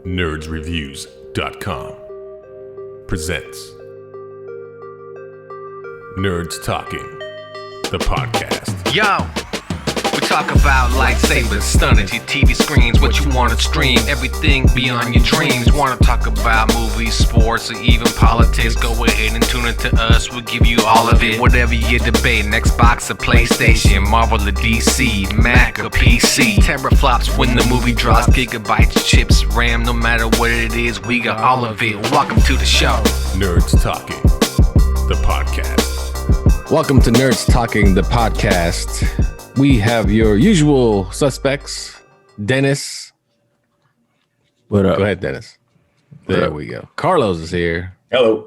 nerdsreviews.com presents Nerds Talking, the podcast. Yo, we talk about lightsabers, stunning your TV screens, what you want to stream, everything beyond your dreams. Want to talk about movies, sports, or even politics? Go ahead and tune into us, we'll give you all of it. Whatever you're debating, Xbox or PlayStation, Marvel or DC, Mac or PC. Teraflops when the movie drops, gigabytes, chips, RAM, no matter what it is, we got all of it. Welcome to the show. Nerds Talking, the podcast. Welcome to Nerds Talking, the podcast. We have your usual suspects, Dennis. What up? Go ahead, Dennis. There we go. Carlos is here. Hello.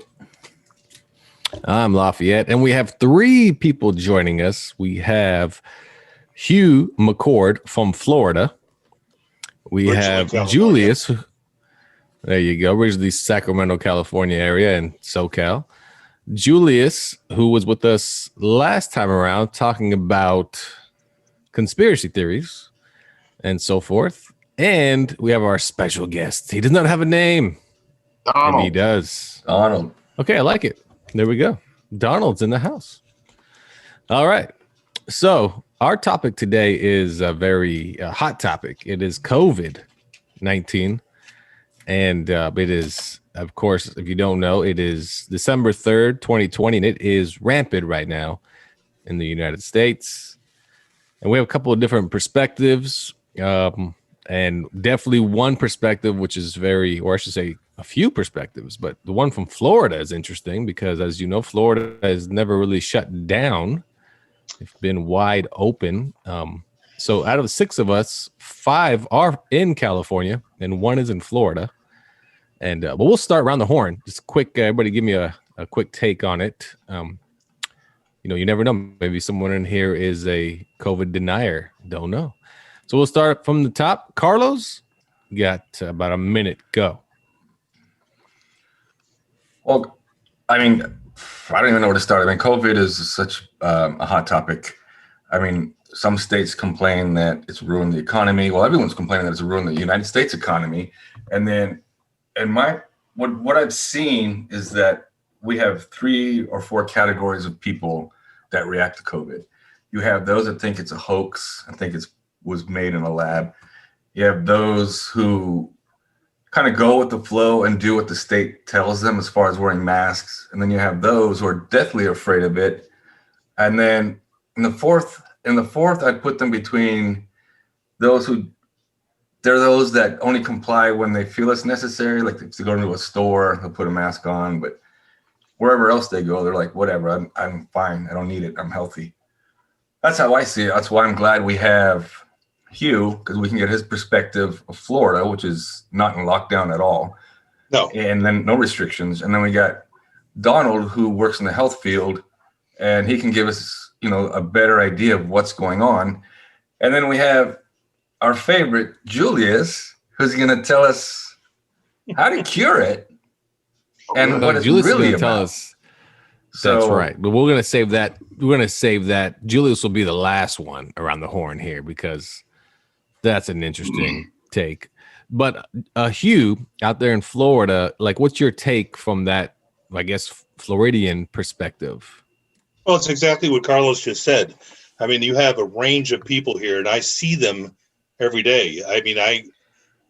I'm Lafayette, and we have three people joining us. We have Hugh McChord from Florida. We have Julius. There you go. Originally Sacramento, California area and SoCal. Julius, who was with us last time around talking about conspiracy theories and so forth. And we have our special guest. He does not have a name. Donald. And he does. Donald. Okay, I like it. There we go. Donald's in the house. All right. So our topic today is a very hot topic. It is COVID-19. And it is, of course, if you don't know, it is December 3rd, 2020, and it is rampant right now in the United States. And we have a couple of different perspectives, and definitely one perspective, which is or I should say a few perspectives, but the one from Florida is interesting because, as you know, Florida has never really shut down. It's been wide open. So out of 6 of us, 5 are in California and 1 is in Florida. And but we'll start around the horn. Just quick, everybody give me a quick take on it. You never know. Maybe someone in here is a COVID denier. Don't know. So we'll start from the top. Carlos, you got about a minute. Go. Well, I mean, I don't even know where to start. I mean, COVID is such a hot topic. I mean, some states complain that it's ruined the economy. Well, everyone's complaining that it's ruined the United States economy. And then, what I've seen is that we have 3 or 4 categories of people that react to COVID. You have those that think it's a hoax and think it was made in a lab. You have those who kind of go with the flow and do what the state tells them as far as wearing masks. And then you have those who are deathly afraid of it. And then in the fourth, I'd put them between those they're those that only comply when they feel it's necessary. Like if they go into a store, they'll put a mask on, but wherever else they go, they're like, whatever, I'm fine. I don't need it. I'm healthy. That's how I see it. That's why I'm glad we have Hugh, because we can get his perspective of Florida, which is not in lockdown at all. No. And then no restrictions. And then we got Donald, who works in the health field, and he can give us, a better idea of what's going on. And then we have our favorite, Julius, who's going to tell us how to cure it. And what it's Julius really is tell about. us. That's right. But we're gonna save that. We're gonna save that. Julius will be the last one around the horn here because that's an interesting take. But Hugh, out there in Florida, like, what's your take from that, I guess, Floridian perspective? Well, it's exactly what Carlos just said. I mean, you have a range of people here, and I see them every day. I mean,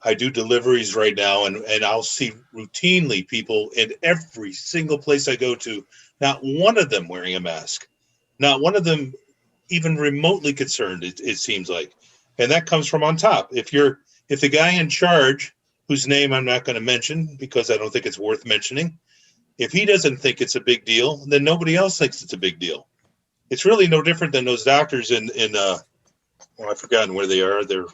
I do deliveries right now, and I'll see routinely people in every single place I go to, not one of them wearing a mask, not one of them even remotely concerned, it seems like. And that comes from on top. If the guy in charge, whose name I'm not going to mention because I don't think it's worth mentioning, if he doesn't think it's a big deal, then nobody else thinks it's a big deal. It's really no different than those doctors I've forgotten where they are. They're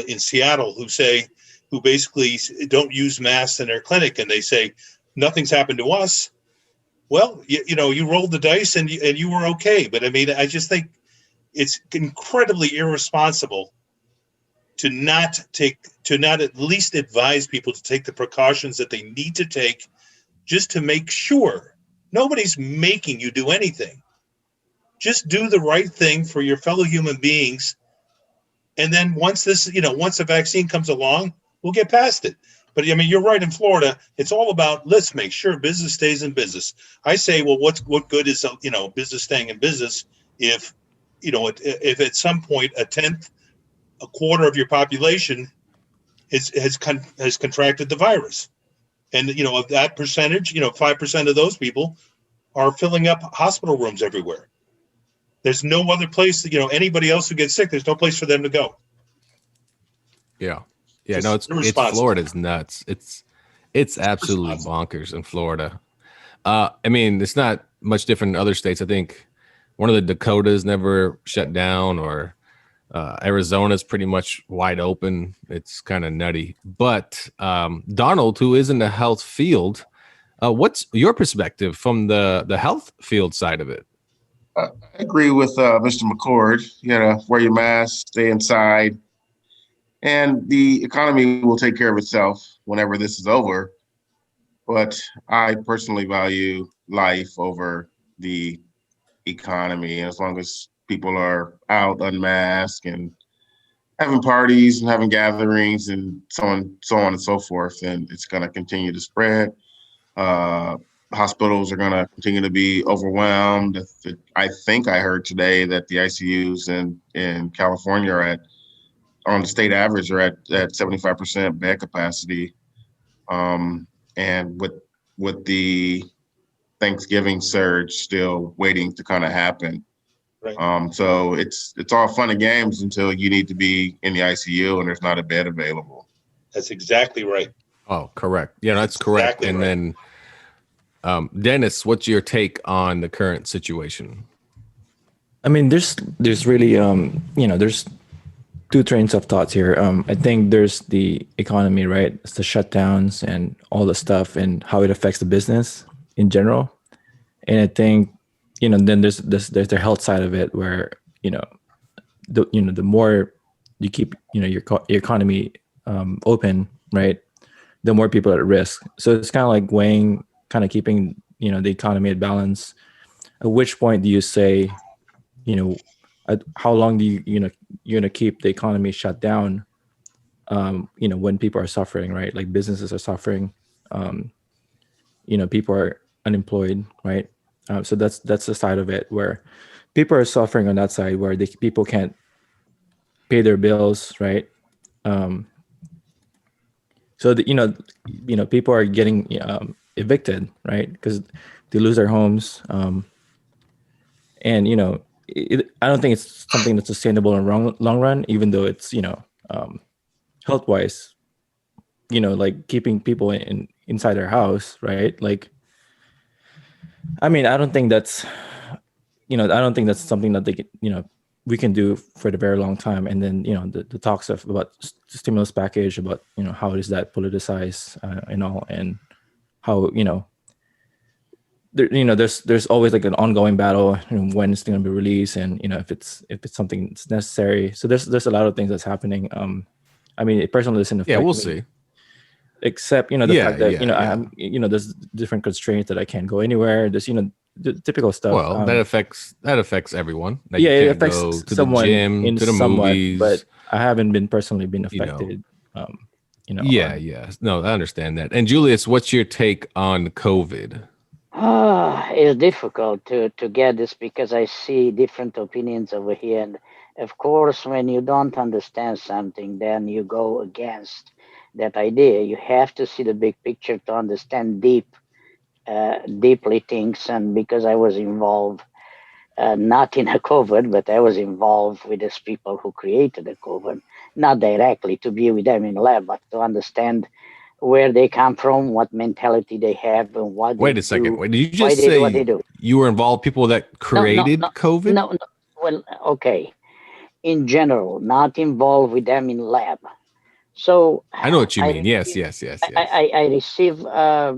in Seattle who basically don't use masks in their clinic, and they say nothing's happened to us. Well, you rolled the dice and you were okay. But I mean, I just think it's incredibly irresponsible to not at least advise people to take the precautions that they need to take just to make sure. Nobody's making you do anything. Just do the right thing for your fellow human beings. And then once the vaccine comes along, we'll get past it. But I mean, you're right. In Florida, it's all about let's make sure business stays in business. I say, well, what good is business staying in business if if at some point a quarter of your population has contracted the virus, and of that percentage, 5% of those people are filling up hospital rooms everywhere. There's no other place anybody else who gets sick. There's no place for them to go. Yeah. Just No, it's irresponsible. Florida's nuts. It's absolutely bonkers in Florida. I mean, it's not much different in other states. I think one of the Dakotas never shut down, or Arizona's pretty much wide open. It's kind of nutty. But Donald, who is in the health field, what's your perspective from the health field side of it? I agree with Mr. McChord. You gotta wear your mask, stay inside, and the economy will take care of itself whenever this is over. But I personally value life over the economy. And as long as people are out unmasked and having parties and having gatherings and so on and so forth, then it's going to continue to spread. Hospitals are going to continue to be overwhelmed. I think I heard today that the ICUs in California are on the state average are at 75% bed capacity. And with the Thanksgiving surge still waiting to kind of happen. Right. So it's all fun and games until you need to be in the ICU and there's not a bed available. That's exactly right. Oh, correct. Yeah, that's correct. Exactly and right. Then, Dennis, what's your take on the current situation? I mean, there's really there's two trains of thoughts here. I think there's the economy, right? It's the shutdowns and all the stuff and how it affects the business in general. And I think, then there's the health side of it where, the more you keep, your economy open, right? The more people are at risk. So it's kind of like weighing, kind of keeping, the economy at balance. At which point do you say, how long do you're going to keep the economy shut down, when people are suffering, right? Like businesses are suffering, people are unemployed, right? So that's the side of it where people are suffering on that side where people can't pay their bills, right? So people are getting evicted, right? Because they lose their homes, and I don't think it's something that's sustainable in long run, even though it's health wise, like keeping people inside their house, right? Like, I mean, I don't think that's something that they can, we can do for the very long time. And then the talks about stimulus package, about how is that politicized and all, and how there's always like an ongoing battle when it's going to be released, and if it's something that's necessary. So there's a lot of things that's happening. I mean, it personally doesn't affect Yeah, we'll me, see. except the fact that I'm there's different constraints that I can't go anywhere. There's the typical stuff. Well, that affects everyone. Like, Yeah, you it can't affects go to the someone gym, in to the somewhat, movies. but I haven't been personally been affected. Yeah. No, I understand that. And Julius, what's your take on COVID? It's difficult to get this because I see different opinions over here. And of course, when you don't understand something, then you go against that idea. You have to see the big picture to understand deeply things. And because I was involved, not in a COVID, but I was involved with these people who created the COVID, not directly to be with them in lab, but to understand where they come from, what mentality they have, and what. Wait a second. Wait, did you why just they do say what they do. you were involved people that created COVID? No. Well, okay. In general, not involved with them in lab. So I know what you mean. receive- Yes. I receive. I've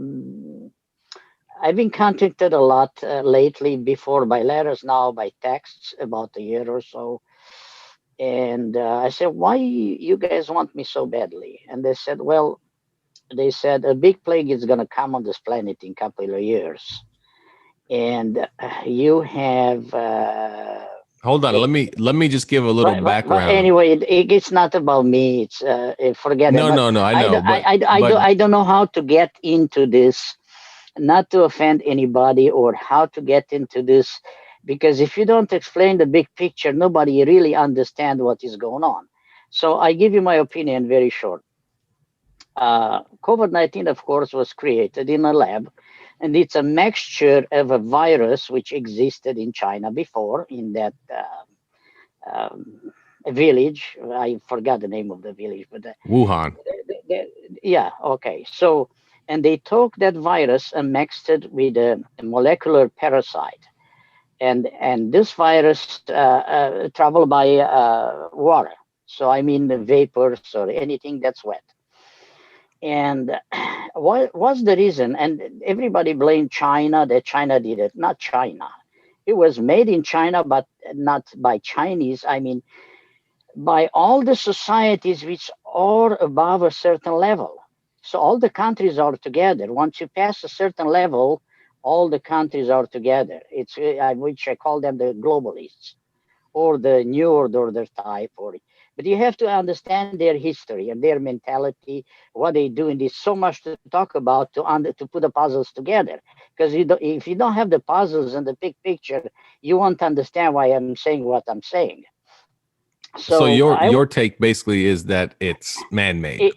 been contacted a lot lately, before by letters, now by texts, about a year or so. And I said, why you guys want me so badly? And they said, well, a big plague is going to come on this planet in a couple of years. And you have Hold on. Let me just give a little But background. anyway, it's not about me. It's forget it. No, But no, no. I know, but I don't know how to get into this, not to offend anybody, or how to get into this, because if you don't explain the big picture, nobody really understand what is going on. So I give you my opinion very short. COVID-19, of course, was created in a lab, and it's a mixture of a virus which existed in China before, in that village. I forgot the name of the village, but Wuhan. yeah, okay. So, and they took that virus and mixed it with a molecular parasite, and this virus travel by water. So I mean the vapors or anything that's wet. And what was the reason? And everybody blamed China, that China did it. Not China. It was made in China, but not by Chinese. I mean, by all the societies which are above a certain level. So all the countries are together. Once you pass a certain level, all the countries are together. It's which I call them the globalists, or the new world order type. Or, but you have to understand their history and their mentality, what they do. And there's so much to talk about to put the puzzles together. Because if you don't have the puzzles and the big picture, you won't understand why I'm saying what I'm saying. So So your take basically is that it's man-made.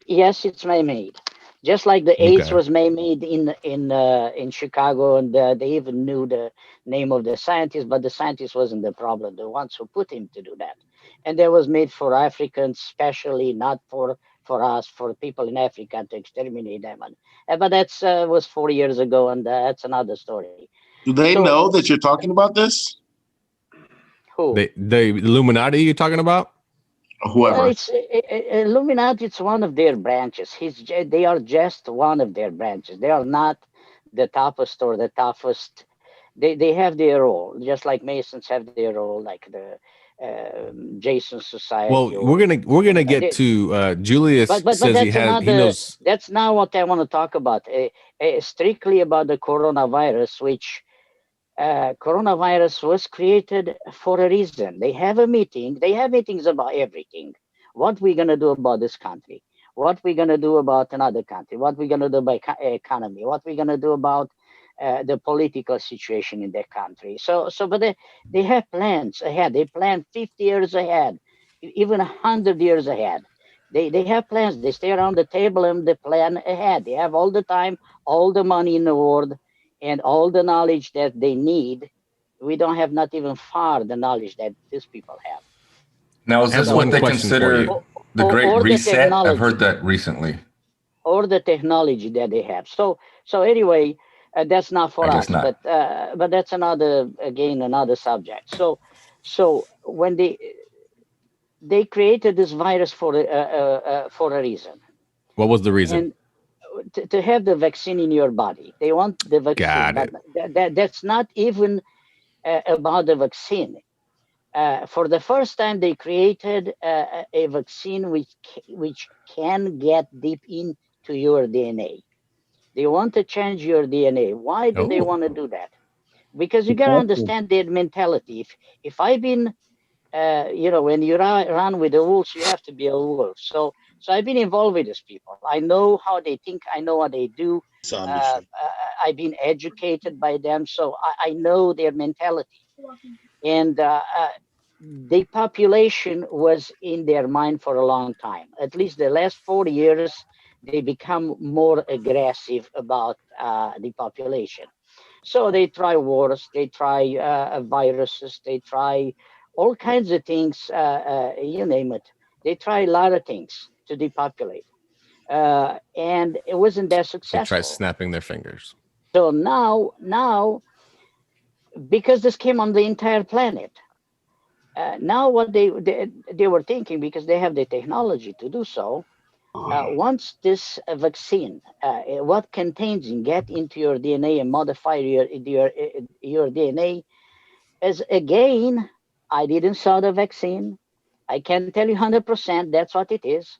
yes, it's man-made. Just like the AIDS Okay. was man-made in Chicago, and they even knew the name of the scientist, but the scientist wasn't the problem. The ones who put him to do that, and that was made for Africans, specially, not for us, for people in Africa to exterminate them. And, but that's was 4 years ago, and that's another story. Do they So know that you're talking about this? who? The Illuminati you're talking about? Or whoever. It's Illuminati. It's one of their branches. They are just one of their branches. They are not the toughest or the toughest. They have their role, just like Masons have their role, like the Jason Well, Society, we're or gonna we're gonna get they, to Julius but says that's he another. knows. That's not what I want to talk about. Strictly about the coronavirus, which coronavirus was created for a reason. They have a meeting. They have meetings about everything. What we're gonna do about this country? What we're gonna do about another country? What we're gonna do about economy? What we're gonna do about the political situation in their country? But they have plans ahead. They plan 50 years ahead, even 100 years ahead. They have plans. They stay around the table and they plan ahead. They have all the time, all the money in the world, and all the knowledge that they need. We don't have not even far the knowledge that these people have. Now, is I have this So, what one they question for consider you. the Great or the Reset? I've technology, heard that recently. or the technology that they have. So anyway, that's not I for guess us, not. but that's another subject. So when they created this virus for a reason, What was the reason? and to have the vaccine in your body. They want the vaccine, Got but it. that's not even about the vaccine. For the first time, they created a vaccine which can get deep into your DNA. They want to change your DNA. Why do they Oh, want to do that? Because you gotta understand their mentality. If I've been when you run with the wolves, you have to be a wolf. So I've been involved with these people. I know how they think. I know what they do. Zombie shit. I've been educated by them, so I know their mentality. And the population was in their mind for a long time. At least the last 40 years, they become more aggressive about the population. So they try wars, they try viruses, they try all kinds of things, you name it. They try a lot of things to depopulate. And it wasn't that they try successful. snapping their fingers. So now, because this came on the entire planet, now what they were thinking, because they have the technology to do so, once this vaccine, what contains and get into your DNA and modify your DNA, is again, I didn't saw the vaccine. I can tell you 100% that's what it is.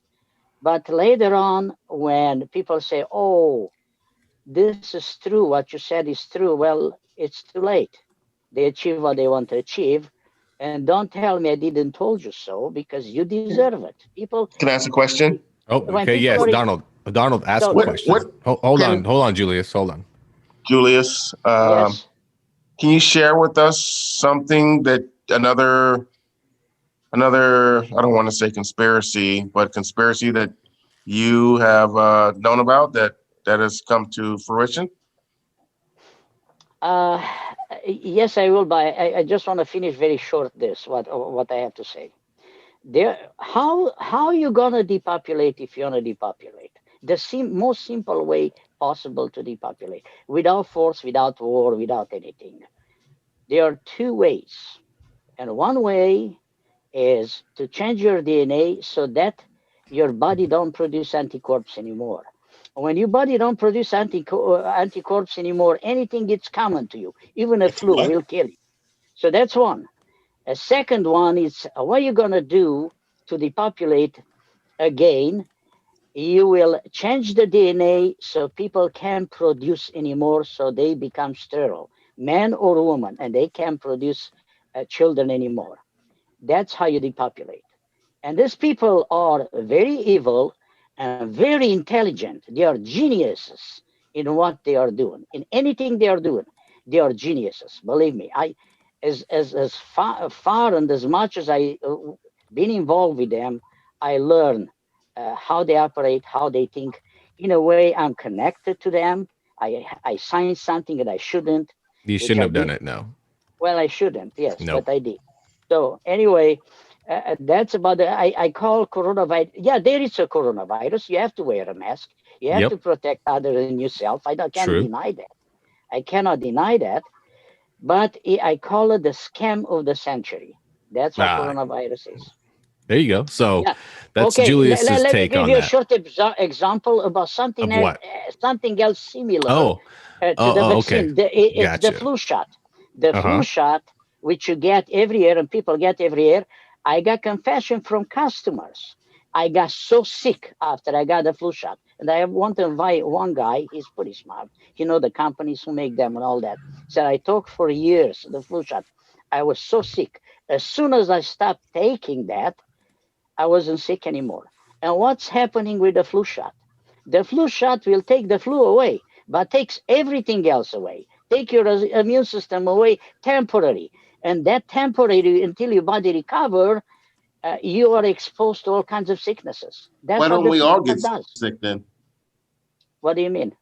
But later on, when people say, "Oh, this is true. What you said is true," well, it's too late. They achieve what they want to achieve. And don't tell me I didn't told you so, because you deserve it. People, Can I ask a question? Oh, when okay. people Yes, are Donald. Donald, ask so a What question. what Hold on, Julius. Hold on. Julius? yes. Can you share with us something that another I don't want to say conspiracy, but conspiracy that you have known about that has come to fruition? Uh, yes, I will. But I just want to finish very short this what I have to say. How you gonna depopulate if you wanna depopulate? The most simple way possible to depopulate, without force, without war, without anything. There are two ways, and one way is to change your DNA so that your body don't produce anticorpse anymore. When your body don't produce anticorpse anymore, anything gets common to you, even a If you flu what? will kill you. So that's one. A second one is, what you're gonna do to depopulate again. You will change the DNA so people can't produce anymore, so they become sterile, man or woman, and they can't produce children anymore. That's how you depopulate. And these people are very evil and very intelligent. They are geniuses in what they are doing. In anything they are doing, they are geniuses. Believe me. As far and as much as I been involved with them, I learn how they operate, how they think. In a way, I'm connected to them. I signed something that I shouldn't, You which shouldn't I have done did. it. No. Well, I shouldn't, yes, Nope. but I did. So anyway, that's about the. I call coronavirus. Yeah, there is a coronavirus. You have to wear a mask. You have to Yep. protect others than yourself. Can't True. deny that. I cannot deny that. But I call it the scam of the century. That's what Ah, coronavirus is. there you go. So Yeah. that's Okay. Julius's Let me take give on you a that. short example about something Of what? something else similar Oh, to the okay. vaccine. It's the Gotcha. flu shot. The Uh flu huh. shot, which you get every year and people get every year. I got confession from customers. I got so sick after I got the flu shot. And I want to invite one guy, he's pretty smart. He know the companies who make them and all that. Said I took for years the flu shot. I was so sick. As soon as I stopped taking that, I wasn't sick anymore. And what's happening with the flu shot? The flu shot will take the flu away, but takes everything else away. Take your immune system away temporarily. And that temporary, until your body recover, you are exposed to all kinds of sicknesses. Why That's what don't the we flu all get shot does. sick then? What do you mean?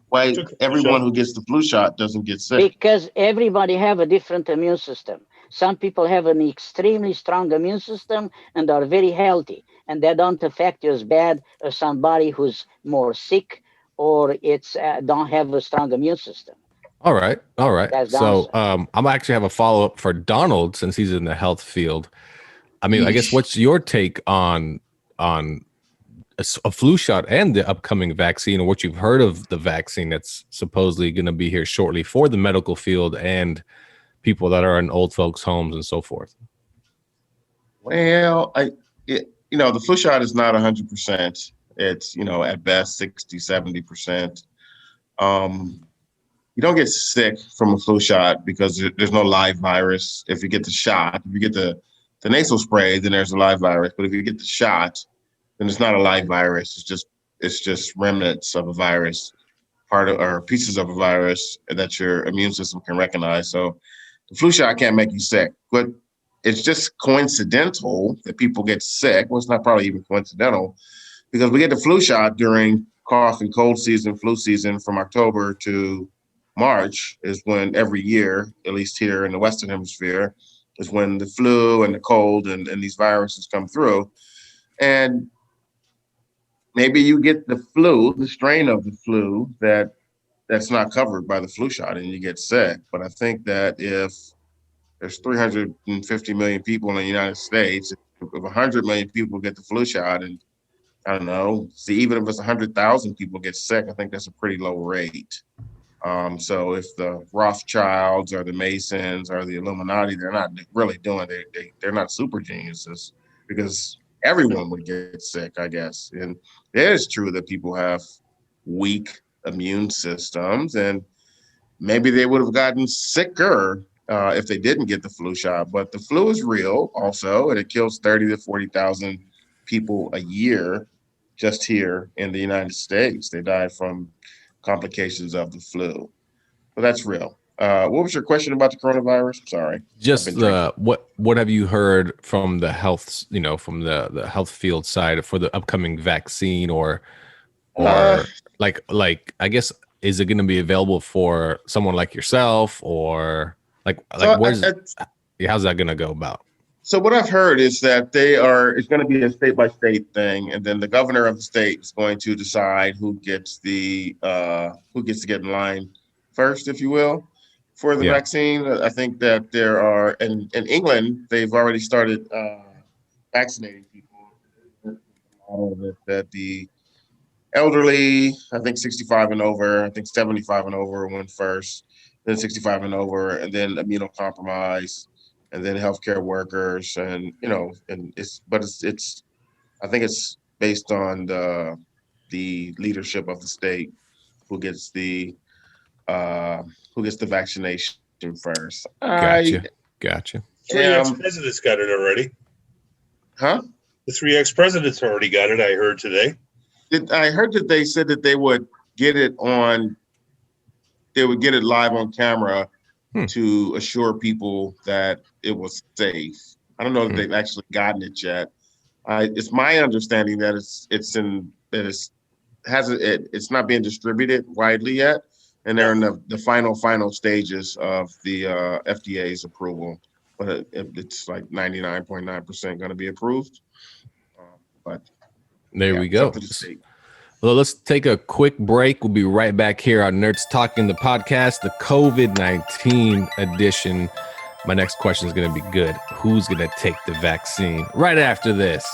Why Took the flu everyone shot. who gets the flu shot doesn't get sick? Because everybody have a different immune system. Some people have an extremely strong immune system and are very healthy, and they don't affect you as bad as somebody who's more sick or it's don't have a strong immune system. All right. All right. That's the So answer. I'm actually have a follow up for Donald since he's in the health field. I mean, I guess Yeesh. what's your take on a flu shot and the upcoming vaccine, or what you've heard of the vaccine that's supposedly going to be here shortly for the medical field and people that are in old folks' homes and so forth? Well, the flu shot is not 100%. It's, at best 60, 70%. Um, you don't get sick from a flu shot because there's no live virus. If you get the shot, if you get the nasal spray, then there's a live virus. But if you get the shot, then it's not a live virus. It's just remnants of a virus, part of or pieces of a virus that your immune system can recognize. So the flu shot can't make you sick, but it's just coincidental that people get sick. Well, it's not probably even coincidental because we get the flu shot during cough and cold season, flu season from October to March is when every year, at least here in the Western Hemisphere, is when the flu and the cold and these viruses come through. And maybe you get the flu, the strain of the flu that's not covered by the flu shot and you get sick. But I think that if there's 350 million people in the United States, if 100 million people get the flu shot and I don't know, see, even if it's 100,000 people get sick, I think that's a pretty low rate. So if the Rothschilds or the Masons or the Illuminati, they're not really doing they're not super geniuses because everyone would get sick, I guess. And it is true that people have weak immune systems and maybe they would have gotten sicker if they didn't get the flu shot. But the flu is real also, and it kills 30 to 40,000 people a year just here in the United States. They die from complications of the flu. But that's real. What was your question about the coronavirus? Sorry. Just what have you heard from the health, from the health field side for the upcoming vaccine or like I guess, is it going to be available for someone like yourself or how's that going to go about? So what I've heard is that it's going to be a state by state thing. And then the governor of the state is going to decide who gets to get in line first, if you will, for the vaccine. I think that there are, in England, they've already started vaccinating people. That the elderly, I think 65 and over, I think 75 and over went first, then 65 and over, and then immunocompromised, and then healthcare workers, and it's I think it's based on the leadership of the state who gets the vaccination first. Gotcha. Three ex-presidents got it already. Huh? The three ex-presidents already got it, I heard today. I heard that they said that they would get it live on camera to assure people that it was safe. I don't know if they've actually gotten it yet. It's my understanding that it's not being distributed widely yet, and they're in the final stages of the FDA's approval. But it's like 99.9% going to be approved. But there we go. Well, let's take a quick break. We'll be right back here on Nerds Talking, the podcast, the COVID-19 edition. My next question is going to be good. Who's going to take the vaccine? Right after this.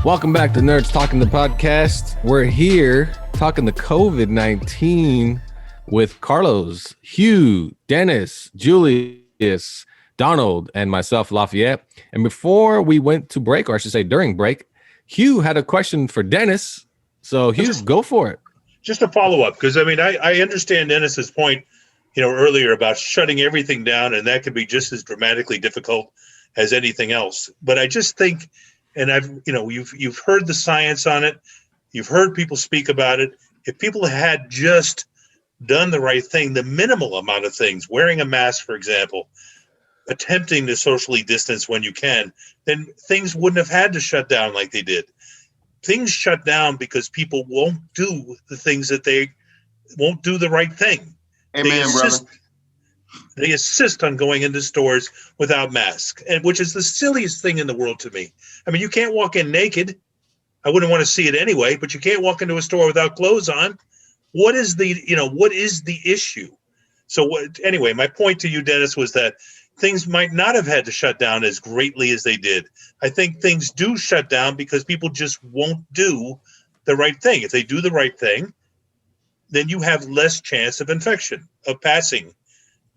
Welcome back to Nerds Talking, the podcast. We're here talking the COVID-19 with Carlos, Hugh, Dennis, Julius, Donald, and myself, Lafayette. And before we went to break, or I should say during break, Hugh had a question for Dennis. So Hugh, go for it. Just a follow-up, because I understand Dennis's point, earlier about shutting everything down, and that could be just as dramatically difficult as anything else. But I just think, and you've heard the science on it, you've heard people speak about it. If people had just done the right thing, the minimal amount of things, wearing a mask, for example, attempting to socially distance when you can, then things wouldn't have had to shut down like they did. Things shut down because people won't do the things that they won't do the right thing. Amen, brother. They insist on going into stores without masks, and which is the silliest thing in the world to me. I mean, you can't walk in naked. I wouldn't want to see it anyway, but you can't walk into a store without clothes on. What is the issue? So anyway, my point to you, Dennis, was that things might not have had to shut down as greatly as they did. I think things do shut down because people just won't do the right thing. If they do the right thing, then you have less chance of infection, of passing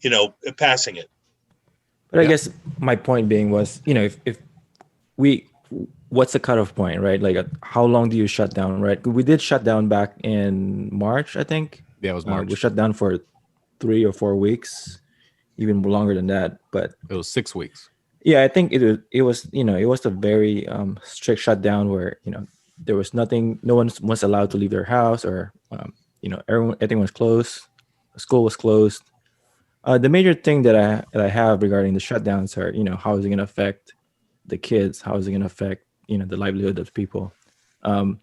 it. But I guess my point being was, what's the cutoff point, right? Like, how long do you shut down, right? We did shut down back in March, I think. Yeah, it was March. We shut down for 3 or 4 weeks, even longer than that. But it was 6 weeks. Yeah, I think it was a very strict shutdown where there was nothing. No one was allowed to leave their house, or everything was closed. School was closed. The major thing that I have regarding the shutdowns are, how is it going to affect the kids? How is it going to affect, the livelihood of people? You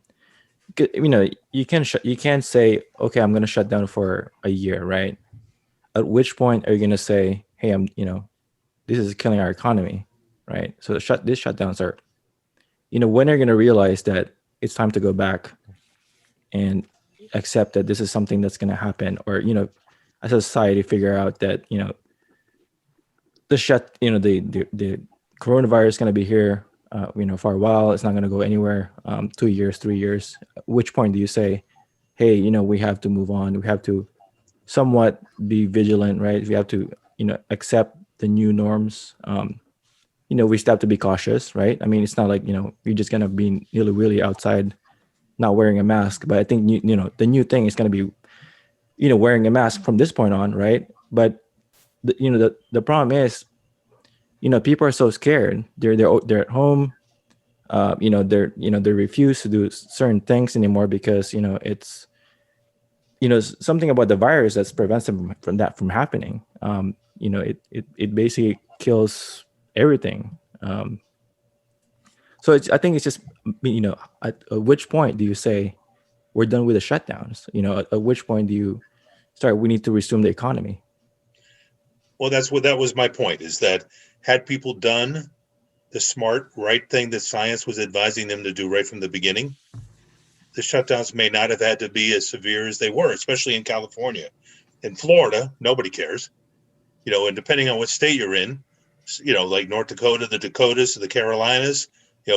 can't say, okay, I'm going to shut down for a year, right? At which point are you going to say, hey, this is killing our economy, right? So these shutdowns are, when are you going to realize that it's time to go back and accept that this is something that's going to happen, or, as a society, figure out that the coronavirus is going to be here for a while. It's not going to go anywhere. 2 years, 3 years. At which point do you say, hey, we have to move on. We have to somewhat be vigilant, right? We have to, accept the new norms. We still have to be cautious, right? I mean, it's not like, you're just going to be really outside not wearing a mask. But I think, the new thing is going to be, wearing a mask from this point on, right? But, the problem is, people are so scared. They're at home. They refuse to do certain things anymore because, it's, something about the virus that prevents them from happening. It basically kills everything. So I think it's just, at which point do you say we're done with the shutdowns? At which point do you start, we need to resume the economy? Well, that was my point, is that had people done the smart, right thing that science was advising them to do right from the beginning, the shutdowns may not have had to be as severe as they were, especially in California. In Florida, nobody cares, and depending on what state you're in, like North Dakota, the Dakotas, the Carolinas,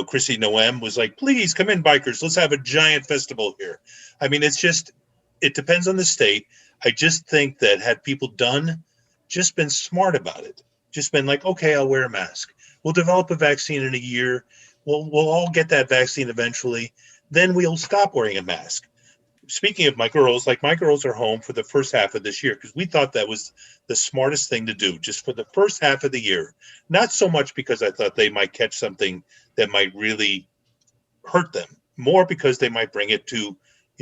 Chrissy Noem was like, please come in, bikers. Let's have a giant festival here. I mean, it depends on the state. I just think that had people just been smart about it, just been like, okay, I'll wear a mask. We'll develop a vaccine in a year. We'll all get that vaccine eventually. Then we'll stop wearing a mask. Speaking of my girls are home for the first half of this year because we thought that was the smartest thing to do, just for the first half of the year. Not so much because I thought they might catch something that might really hurt them, more because they might bring it to,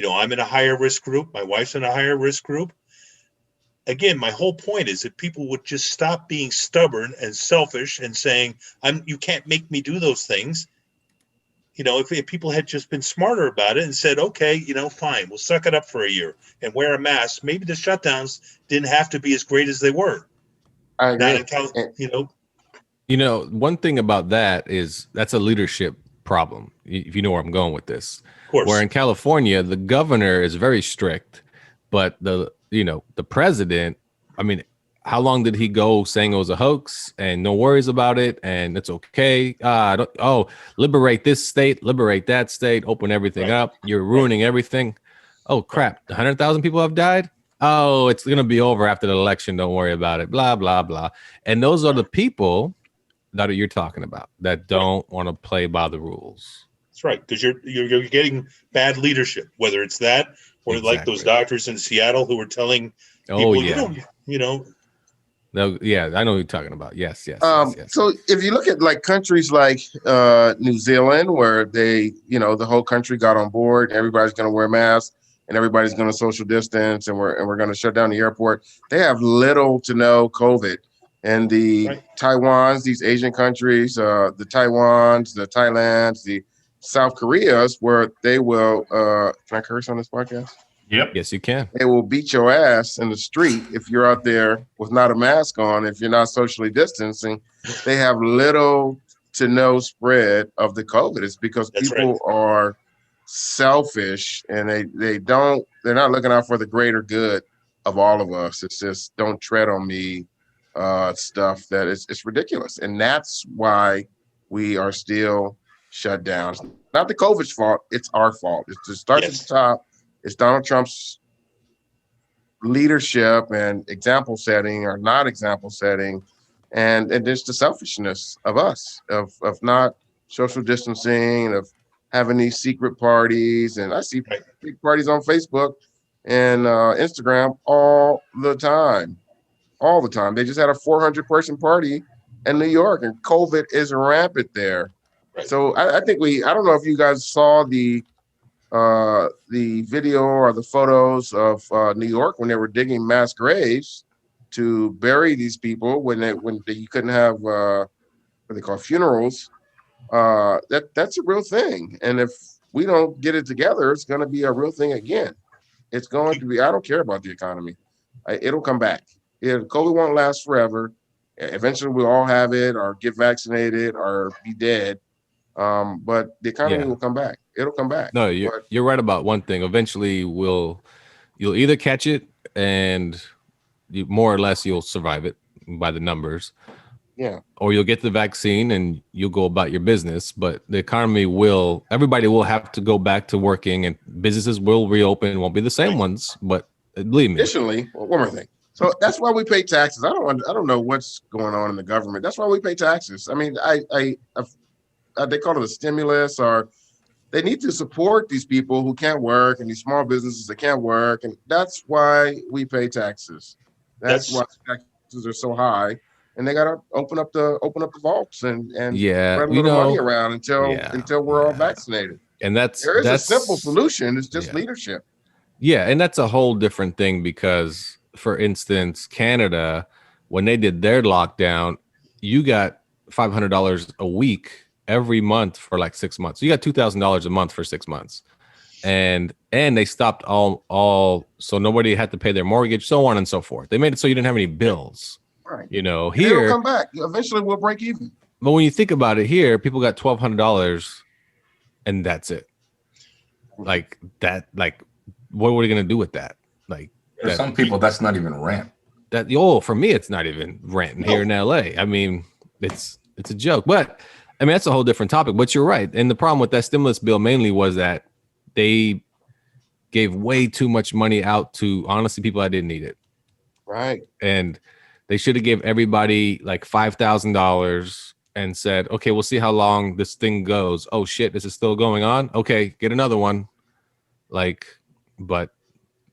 I'm in a higher risk group. My wife's in a higher risk group. Again, my whole point is that people would just stop being stubborn and selfish and saying, you can't make me do those things. If people had just been smarter about it and said, okay, fine, we'll suck it up for a year and wear a mask, maybe the shutdowns didn't have to be as great as they were. I agree. One thing about that is that's a leadership problem, if you know where I'm going with this. Of course. Where in California, the governor is very strict, but the president, I mean, how long did he go saying it was a hoax and no worries about it and it's okay? Liberate this state, liberate that state, open everything up. You're ruining everything. Oh, crap. 100,000 people have died? Oh, it's going to be over after the election. Don't worry about it. Blah, blah, blah. And those are the people that you're talking about that don't want to play by the rules. That's right. Because you're getting bad leadership, whether it's that or like those doctors in Seattle who were telling people, No, yeah, I know what you're talking about. Yes. So if you look at like countries like New Zealand, where they, the whole country got on board, everybody's going to wear masks and everybody's going to social distance, and we're going to shut down the airport. They have little to no COVID. And the Taiwans, these Asian countries, the Taiwans, the Thailands, the South Koreas, where they will, can I curse on this podcast? Yep. Yes, you can. They will beat your ass in the street if you're out there with not a mask on, if you're not socially distancing. They have little to no spread of the COVID. It's because people are selfish and they're not looking out for the greater good of all of us. It's just don't tread on me stuff that it's ridiculous. And that's why we are still shut down. It's not the COVID's fault. It's our fault. It starts at the top. It's Donald Trump's leadership and example setting or not example setting. And it's the selfishness of us, of not social distancing, of having these secret parties. And I see big parties on Facebook and Instagram all the time. They just had a 400-person party in New York, and COVID is rampant there. Right. So I think I don't know if you guys saw the video or the photos of New York when they were digging mass graves to bury these people when you couldn't have what they call funerals. That's a real thing, and if we don't get it together, it's going to be a real thing again. It's going to be. I don't care about the economy. It'll come back. COVID won't last forever. Eventually, we'll all have it, or get vaccinated, or be dead. But the economy will come back. It'll come back. No, you're right about one thing. Eventually, you'll either catch it and more or less you'll survive it by the numbers, Yeah. or you'll get the vaccine and you'll go about your business. But the economy everybody will have to go back to working, and businesses will reopen. It won't be the same ones, but believe me. Additionally, one more thing. So that's why we pay taxes. I don't know what's going on in the government. That's why we pay taxes. I mean, they call it a stimulus, or they need to support these people who can't work and these small businesses that can't work, and that's why we pay taxes. That's why taxes are so high, and they got to open up the vaults and spread a little money around until we're all vaccinated. And there is a simple solution. It's just leadership. Yeah, and that's a whole different thing because, for instance, Canada, when they did their lockdown, you got $500 a week every month for like 6 months. You got $2,000 a month for 6 months, and they stopped all, so nobody had to pay their mortgage, so on and so forth. They made it so you didn't have any bills. Right. You know, and here it'll come back. Eventually, we'll break even. But when you think about it, here people got $1,200, and that's it. Like that, like. What are we going to do with that? Like, for some people, that's not even rent. For me, it's not even rent here in LA. I mean, it's a joke, but I mean, that's a whole different topic, but you're right. And the problem with that stimulus bill mainly was that they gave way too much money out to, honestly, people that didn't need it. Right. And they should have gave everybody like $5,000 and said, okay, we'll see how long this thing goes. Oh shit, this is still going on. Okay, get another one. But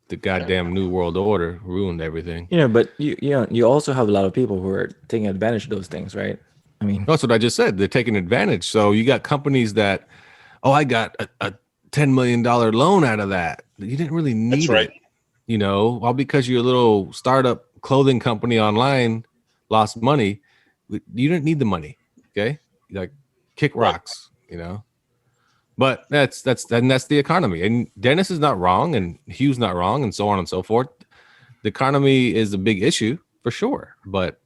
the goddamn New World Order ruined everything. But you also have a lot of people who are taking advantage of those things, right? I mean, that's what I just said. They're taking advantage. So you got companies that, I got a $10 million loan out of that. You didn't really need it. All because your little startup clothing company online lost money. You didn't need the money. Okay. Like kick rocks, But that's the economy. And Dennis is not wrong, and Hugh's not wrong, and so on and so forth. The economy is a big issue for sure, but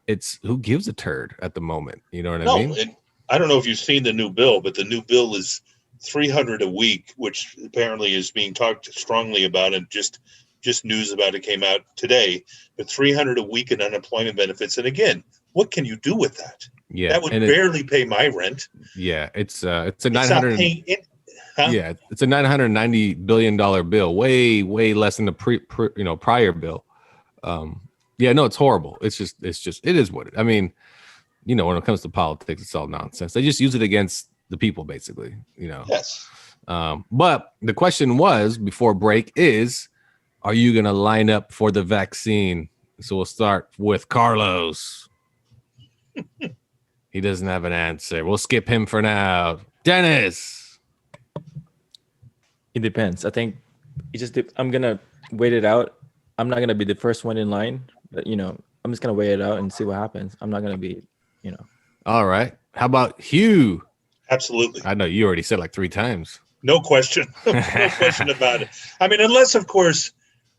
it's who gives a turd at the moment. You know what I mean? And I don't know if you've seen the new bill, but the new bill is $300 a week, which apparently is being talked strongly about, and just news about it came out today. But $300 a week in unemployment benefits, and again, what can you do with that? Yeah, that would barely pay my rent. Yeah, it's a $990 billion bill, way less than the prior bill. It's horrible. It is what it. I mean, when it comes to politics, it's all nonsense. They just use it against the people, basically. Yes. But the question was before break is, are you going to line up for the vaccine? So we'll start with Carlos. He doesn't have an answer. We'll skip him for now. Dennis. It depends. I think I'm going to wait it out. I'm not going to be the first one in line, but I'm just going to wait it out and see what happens. I'm not going to be, All right. How about Hugh? Absolutely. I know you already said like 3 times. No question. No question about it. I mean, unless of course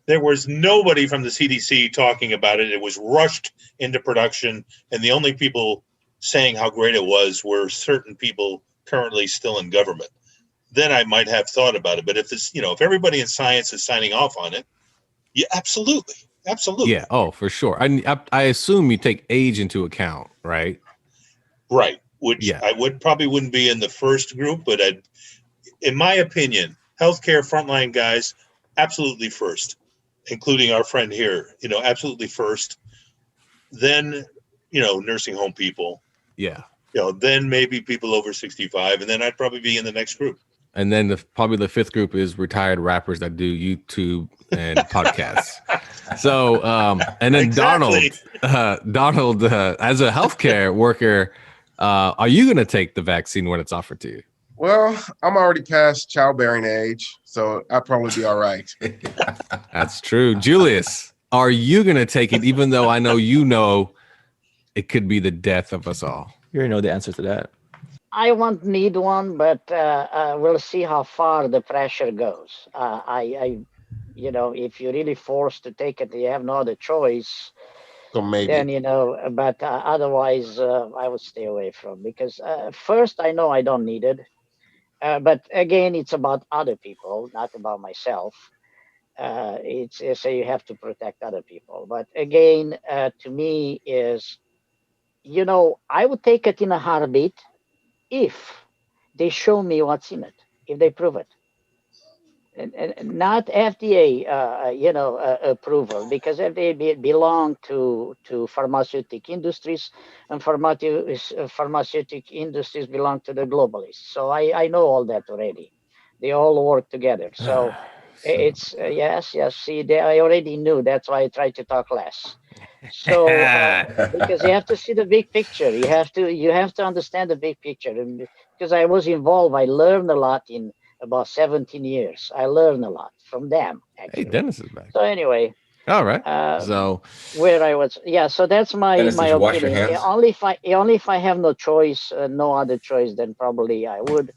there was nobody from the CDC talking about it. It was rushed into production, and the only people saying how great it was were certain people currently still in government. Then I might have thought about it. But if it's, if everybody in science is signing off on it, yeah, absolutely. Yeah. Oh, for sure. I assume you take age into account, right? Right. Which I wouldn't be in the first group, but in my opinion, healthcare frontline guys, absolutely first, including our friend here, absolutely first. Then, nursing home people. Yeah. Then maybe people over 65, and then I'd probably be in the next group. And then probably the 5th group is retired rappers that do YouTube and podcasts. So, and then exactly. Donald, as a healthcare worker, are you going to take the vaccine when it's offered to you? Well, I'm already past childbearing age, so I'd probably be all right. That's true. Julius, are you going to take it, even though I know it could be the death of us all? You already know the answer to that. I won't need one, but we'll see how far the pressure goes. If you're really forced to take it, you have no other choice. So maybe. Then, but otherwise, I would stay away from, because first, I know I don't need it. But again, it's about other people, not about myself. It's so you have to protect other people. But again, to me, is I would take it in a heartbeat if they show me what's in it, if they prove it. And not FDA, approval, because FDA belong to pharmaceutical industries, and pharmaceutical industries belong to the globalists. So I know all that already. They all work together. So it's yes. See, I already knew. That's why I try to talk less. So because you have to see the big picture, you have to understand the big picture. And because I was involved, I learned a lot in about 17 years. I learned a lot from them, Hey, actually. Dennis is back. So anyway, All right. So where I was, yeah. So that's my Dennis, did you wash your opinion. hands? Only if I have no choice, no other choice, then probably I would.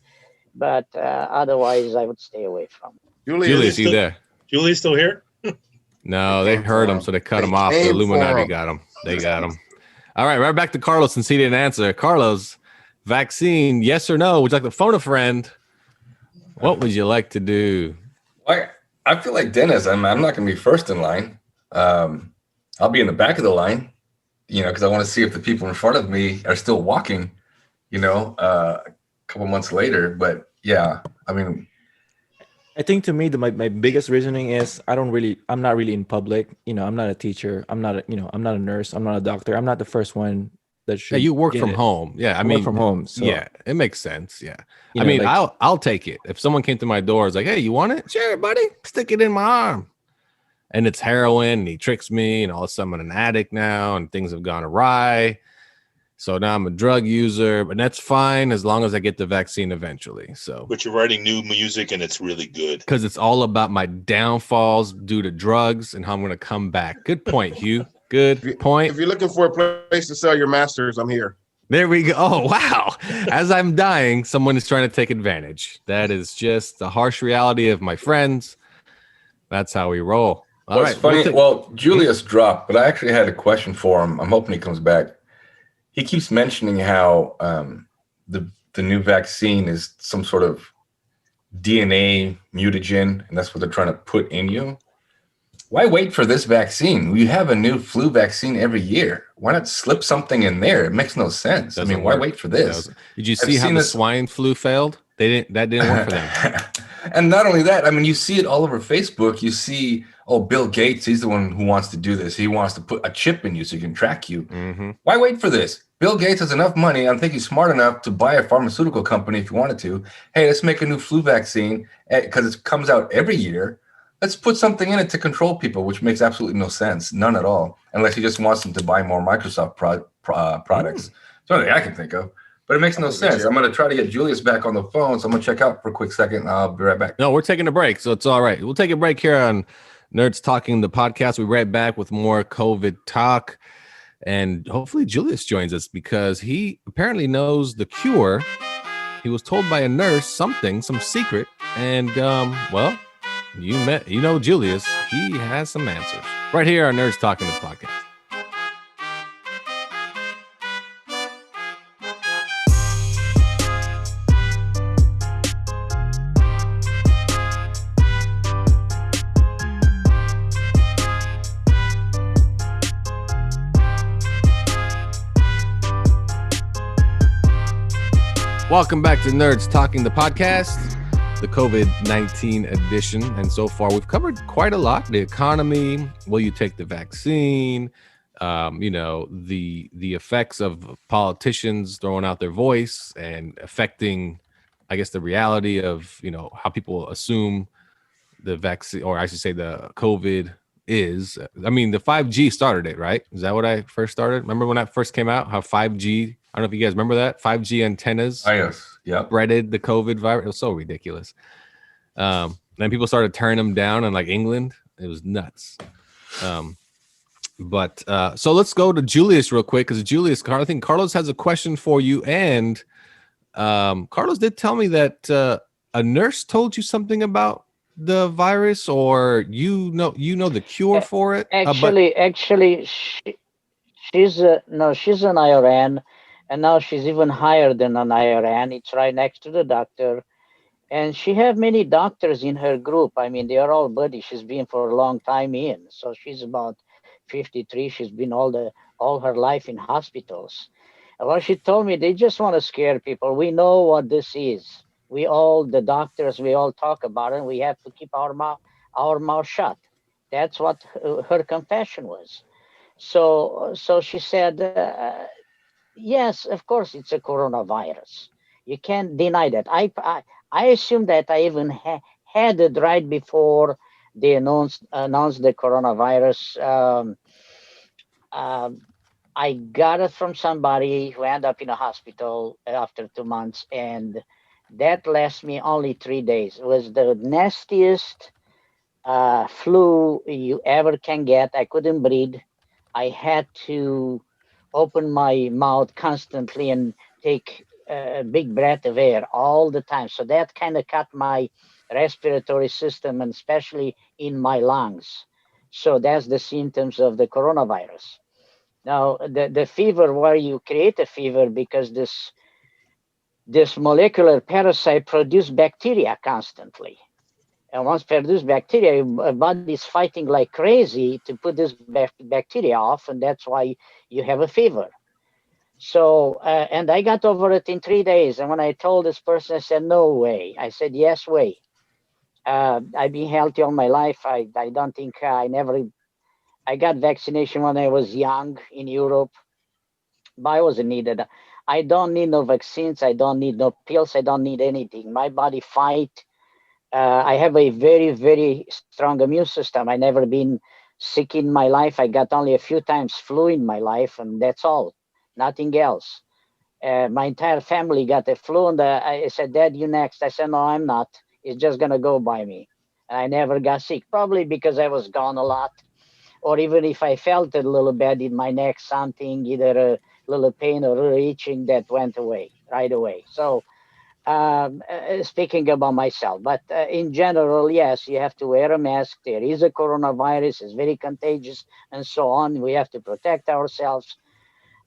But otherwise, I would stay away from it. Julius, you there? Julie's still here? No, they heard him, so they cut him off. The Illuminati got him. They got him. All right back to Carlos since he didn't answer. Carlos, vaccine, yes or no? Would you like to phone a friend? What would you like to do? I feel like Dennis. I'm not going to be first in line. I'll be in the back of the line, because I want to see if the people in front of me are still walking, a couple months later. But yeah, I mean, I think to me, my biggest reasoning is I'm not really in public. I'm not a teacher. I'm not a nurse. I'm not a doctor. I'm not the first one that should. Yeah, you work get from it. home. Yeah, I work mean, from home. So, yeah, it makes sense. Yeah, You know, like- I'll take it. If someone came to my door, it's like, hey, you want it? Sure, buddy. Stick it in my arm. And it's heroin, and he tricks me, and all of a sudden I'm an addict now, and things have gone awry. So now I'm a drug user, but that's fine as long as I get the vaccine eventually. So, But you're writing new music and it's really good. because it's all about my downfalls due to drugs and how I'm going to come back. Good point, Hugh. Good point. If you're looking for a place to sell your masters, I'm here. There we go. Oh, wow. As I'm dying, someone is trying to take advantage. That is just the harsh reality of my friends. That's how we roll. All right. It's funny. Well, Julius dropped, but I actually had a question for him. I'm hoping he comes back. He keeps mentioning how the new vaccine is some sort of DNA mutagen, and that's what they're trying to put in you. Why wait for this vaccine? We have a new flu vaccine every year. Why not slip something in there? It makes no sense. Doesn't why work. wait for this? Did you see how the swine flu failed? That didn't work for them. And not only that, I mean, you see it all over Facebook. You see, Bill Gates, he's the one who wants to do this. He wants to put a chip in you so he can track you. Mm-hmm. Why wait for this? Bill Gates has enough money. I think he's smart enough to buy a pharmaceutical company if he wanted to. Hey, let's make a new flu vaccine because it comes out every year. Let's put something in it to control people, which makes absolutely no sense. None at all. Unless he just wants them to buy more Microsoft products. It's the only thing I can think of. But it makes no sense. I'm going to try to get Julius back on the phone. So I'm going to check out for a quick second. And I'll be right back. No, we're taking a break. So it's all right. We'll take a break here on Nerds Talking, the podcast. We'll be right back with more COVID talk. And hopefully Julius joins us because he apparently knows the cure. He was told by a nurse some secret. And, well, you know Julius. He has some answers. Right here on Nerds Talking, the podcast. Welcome back to Nerds Talking, the podcast, the COVID-19 edition. And so far, we've covered quite a lot. The economy, will you take the vaccine? The effects of politicians throwing out their voice and affecting, I guess, the reality of, how people assume the vaccine, or I should say the COVID is. I mean, the 5G started it, right? Is that what I first started? Remember when that first came out, how 5G, I don't know if you guys remember that, 5G antennas spreaded the COVID virus. It was so ridiculous. Then people started turning them down in like England. It was nuts. So let's go to Julius real quick because Julius, I think Carlos has a question for you. And Carlos did tell me that a nurse told you something about the virus, or you know the cure for it. She's an IRN, and now she's even higher than an IRN. It's right next to the doctor, and she have many doctors in her group. I mean, they are all buddies. She's been for a long time in, so she's about 53. She's been all her life in hospitals. Well, she told me they just want to scare people. We know what this is. We all, the doctors, we all talk about it. We have to keep our mouth shut. That's what her confession was. So she said, yes, of course, it's a coronavirus. You can't deny that. I assume that I even had it right before they announced the coronavirus. Um, I got it from somebody who ended up in a hospital after 2 months, and that lasted me only 3 days. It was the nastiest flu you ever can get. I couldn't breathe. I had to open my mouth constantly and take a big breath of air all the time. So that kind of cut my respiratory system, and especially in my lungs. So that's the symptoms of the coronavirus. Now, the fever, where you create a fever because this molecular parasite produce bacteria constantly. And once produce bacteria, your body is fighting like crazy to put this bacteria off, and that's why you have a fever. So, and I got over it in 3 days. And when I told this person, I said, no way. I said, yes way. I've been healthy all my life. I don't think I got vaccination when I was young in Europe, but I wasn't needed. I don't need no vaccines. I don't need no pills. I don't need anything. My body fight. I have a very, very strong immune system. I never been sick in my life. I got only a few times flu in my life, and that's all, nothing else. My entire family got the flu, and I said, Dad, you next. I said, no, I'm not. It's just going to go by me. And I never got sick, probably because I was gone a lot. Or even if I felt a little bad in my neck, something, either a little pain or a little itching, that went away right away. So, speaking about myself, but in general, yes, you have to wear a mask. There is a coronavirus, it's very contagious, and so on. We have to protect ourselves.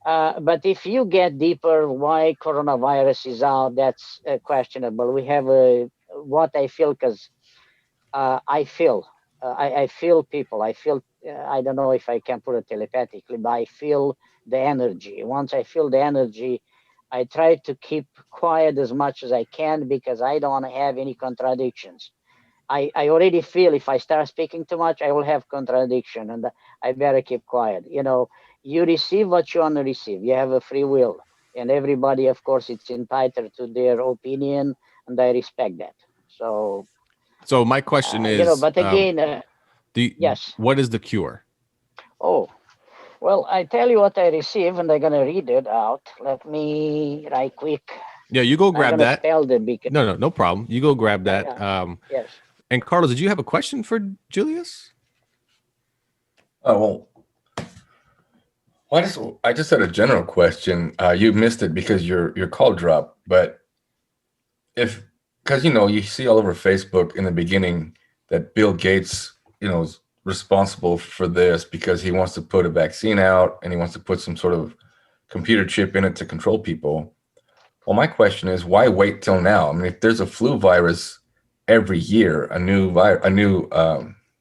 But if you get deeper, why coronavirus is out, that's questionable. We have what I feel, because I feel people. I feel, I don't know if I can put it telepathically, but I feel the energy. Once I feel the energy, I try to keep quiet as much as I can because I don't want to have any contradictions. I already feel if I start speaking too much, I will have contradiction, and I better keep quiet. You receive what you want to receive. You have a free will, and everybody, of course, it's entitled to their opinion, and I respect that. So my question is, but again, yes. what is the cure? Oh, well, I tell you what I received, and I'm gonna read it out. Let me right quick. Yeah, you go grab that. Spell the because No problem. You go grab that. yes. And Carlos, did you have a question for Julius? Oh well, I just had a general question. You missed it because your call dropped, but because you see all over Facebook in the beginning that Bill Gates, is responsible for this because he wants to put a vaccine out and he wants to put some sort of computer chip in it to control people. Well, my question is, why wait till now? I mean, if there's a flu virus every year, a new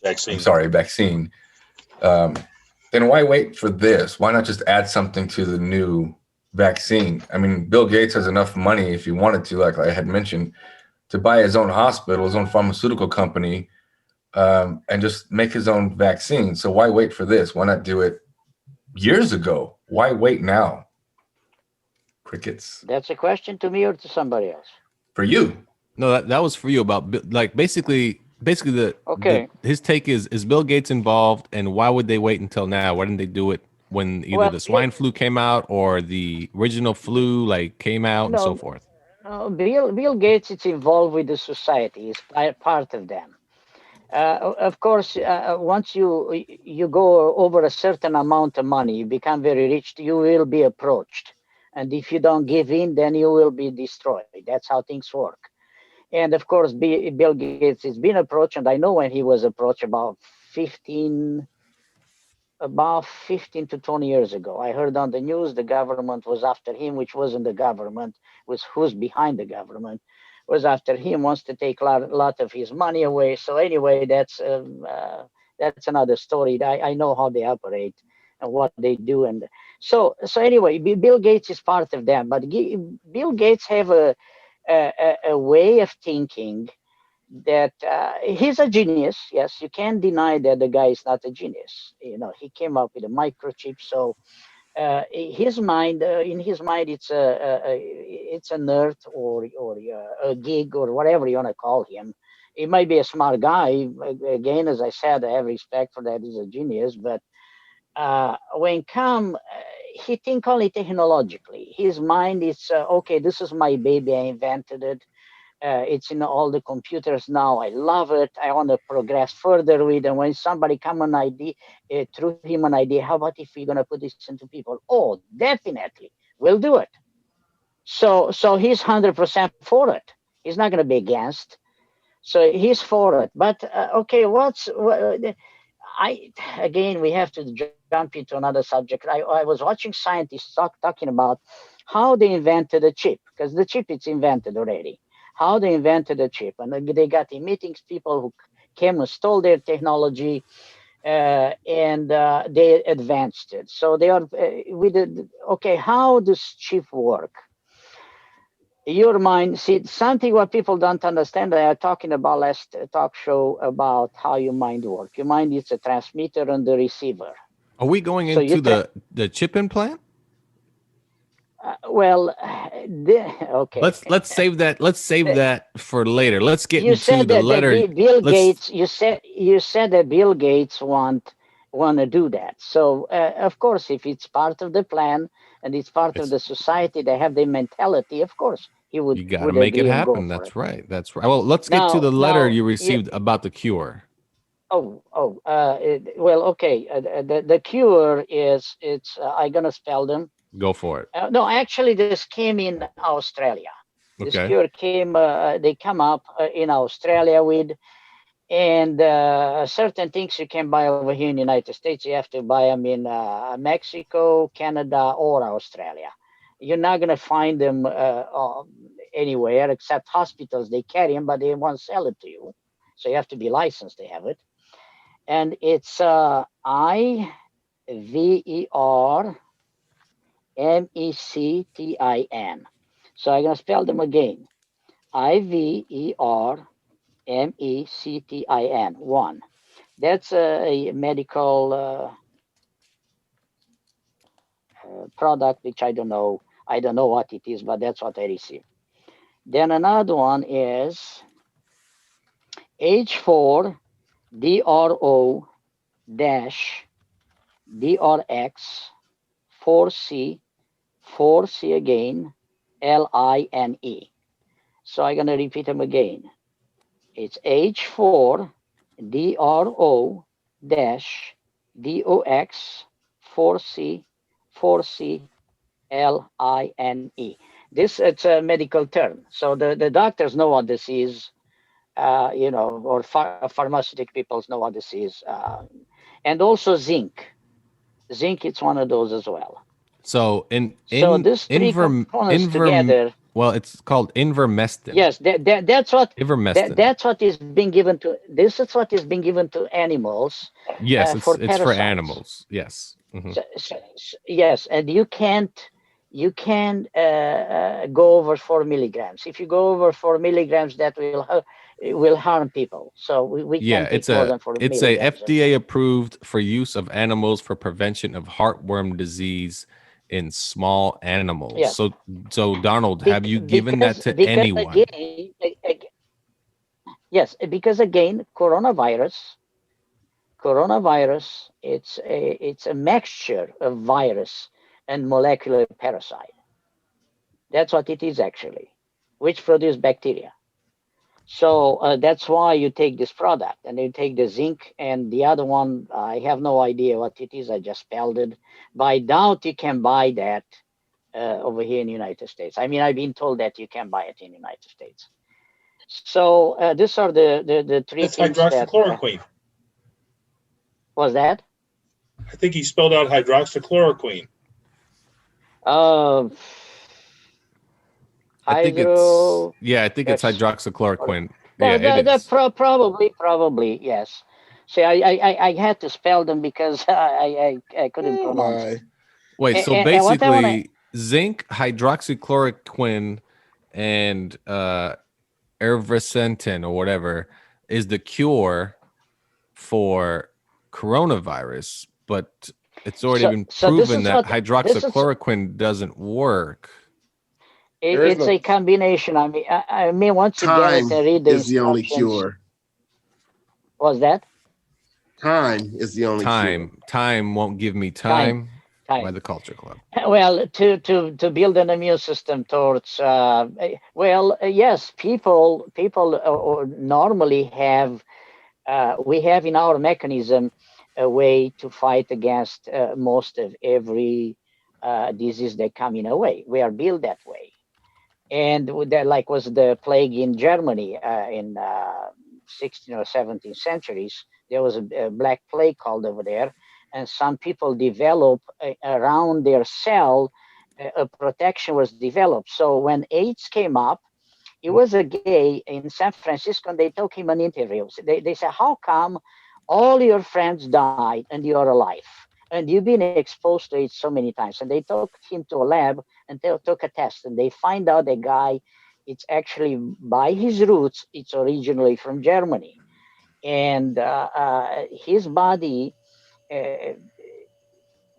vaccine, then why wait for this? Why not just add something to the new vaccine? I mean, Bill Gates has enough money, if he wanted to, like I had mentioned, to buy his own hospital, his own pharmaceutical company, and just make his own vaccine. So why wait for this? Why not do it years ago? Why wait now? Crickets. That's a question to me or to somebody else? For you. No, that was for you about basically his take is Bill Gates involved, and why would they wait until now? Why didn't they do it when either the swine flu came out or the original flu came out and so forth? Bill Gates is involved with the society. He's part of them. Of course, once you go over a certain amount of money, you become very rich, you will be approached. And if you don't give in, then you will be destroyed. That's how things work. And of course, Bill Gates has been approached, and I know when he was approached about 15 to 20 years ago. I heard on the news the government was after him, which wasn't the government, was who's behind the government, was after him, wants to take a lot of his money away. So anyway, that's another story. I know how they operate and what they do. And So anyway, Bill Gates is part of them, but Bill Gates have a way of thinking that he's a genius. Yes, you can't deny that the guy is not a genius. He came up with a microchip. So in his mind, it's a nerd or a geek or whatever you want to call him. He might be a smart guy. Again, as I said, I have respect for that. He's a genius, but he think only technologically. His mind is okay. This is my baby. I invented it. It's in all the computers now. I love it. I want to progress further with. And when somebody come an idea, threw him an idea, how about if we're gonna put this into people? Oh, definitely, we'll do it. So he's 100% for it. He's not gonna be against. So he's for it. But okay, again, we have to jump into another subject. I was watching scientists talking about how they invented a chip, because the chip it's invented already. How they invented a chip, and they got in meetings people who came and stole their technology, and they advanced it. So they are okay. How does chip work? Your mind, see something what people don't understand. I are talking about last talk show about how your mind works. Your mind is a transmitter and the receiver. Are we going into the chip implant? Okay. Let's save that. Let's save that for later. Let's get You into said the that letter. Bill Gates. You said that Bill Gates want to do that. So of course, if it's part of the plan and it's part of the society, they have the mentality. Of course, he would. You got to make it happen. That's right. That's right. Well, let's get to the letter you received about the cure. Well, okay. The cure is I'm gonna spell them. Go for it. No, actually, this came in Australia. This cure came. They come up in Australia with, and certain things you can buy over here in the United States. You have to buy them in Mexico, Canada, or Australia. You're not gonna find them anywhere except hospitals. They carry them, but they won't sell it to you. So you have to be licensed to have it. And it's IVERMECTIN. So I'm going to spell them again. IVERMECTIN. 1. That's a medical product, which I don't know. I don't know what it is, but that's what I received. Then another one is H4 DRO dash DRX 4C again LINE. So I'm gonna repeat them again. It's H4 DRO dash DOX 4C LINE. This it's a medical term. So the doctors know what this is. Or pharmaceutical people know what this is. And also zinc. Zinc, it's one of those as well. So this three components together. Well, it's called Invermestin. Yes, that's what. Ivermectin. That's what is being given to. This is what is being given to animals. Yes, it's for animals. Yes. Mm-hmm. Yes, and you can't go over 4 milligrams. If you go over 4 milligrams, that will harm people. So we can't take more than 4 milligrams. It's a FDA approved for use of animals for prevention of heartworm disease in small animals. Yeah. So Donald, have you given that to anyone? Yes, because again, coronavirus, it's a mixture of virus and molecular parasite. That's what it is actually, which produce bacteria. So that's why you take this product, and you take the zinc, and the other one, I have no idea what it is. I just spelled it. But I doubt you can buy that over here in the United States. I mean, I've been told that you can buy it in the United States. So these are the three That's things. Hydroxychloroquine. Was that? I think he spelled out hydroxychloroquine. I think it's hydroxychloroquine. Probably yes. See, I had to spell them because I couldn't pronounce it. Wait, so And what I wanna- basically, zinc, hydroxychloroquine, and ervacentin or whatever is the cure for coronavirus, but it's already been so this proven is that what this is. hydroxychloroquine doesn't work. There is It's no a combination. I mean, once you get time it and read the is the only instructions, cure. was that Time is the only cure. Time won't give me time? time by Time. the Culture Club. Well, to build an immune system towards, yes, people normally have, we have in our mechanism a way to fight against most of every disease that come in a way. We are built that way. And with that, like was the plague in Germany in 16th or 17th centuries, there was a black plague called over there, and some people develop around their cell, a protection was developed. So when AIDS came up, he was a gay in San Francisco, and they took him an interview. So they said, how come all your friends died and you're alive? And you've been exposed to it so many times. And they took him to a lab and they took a test, and they find out the guy, it's actually by his roots, it's originally from Germany. And his body uh,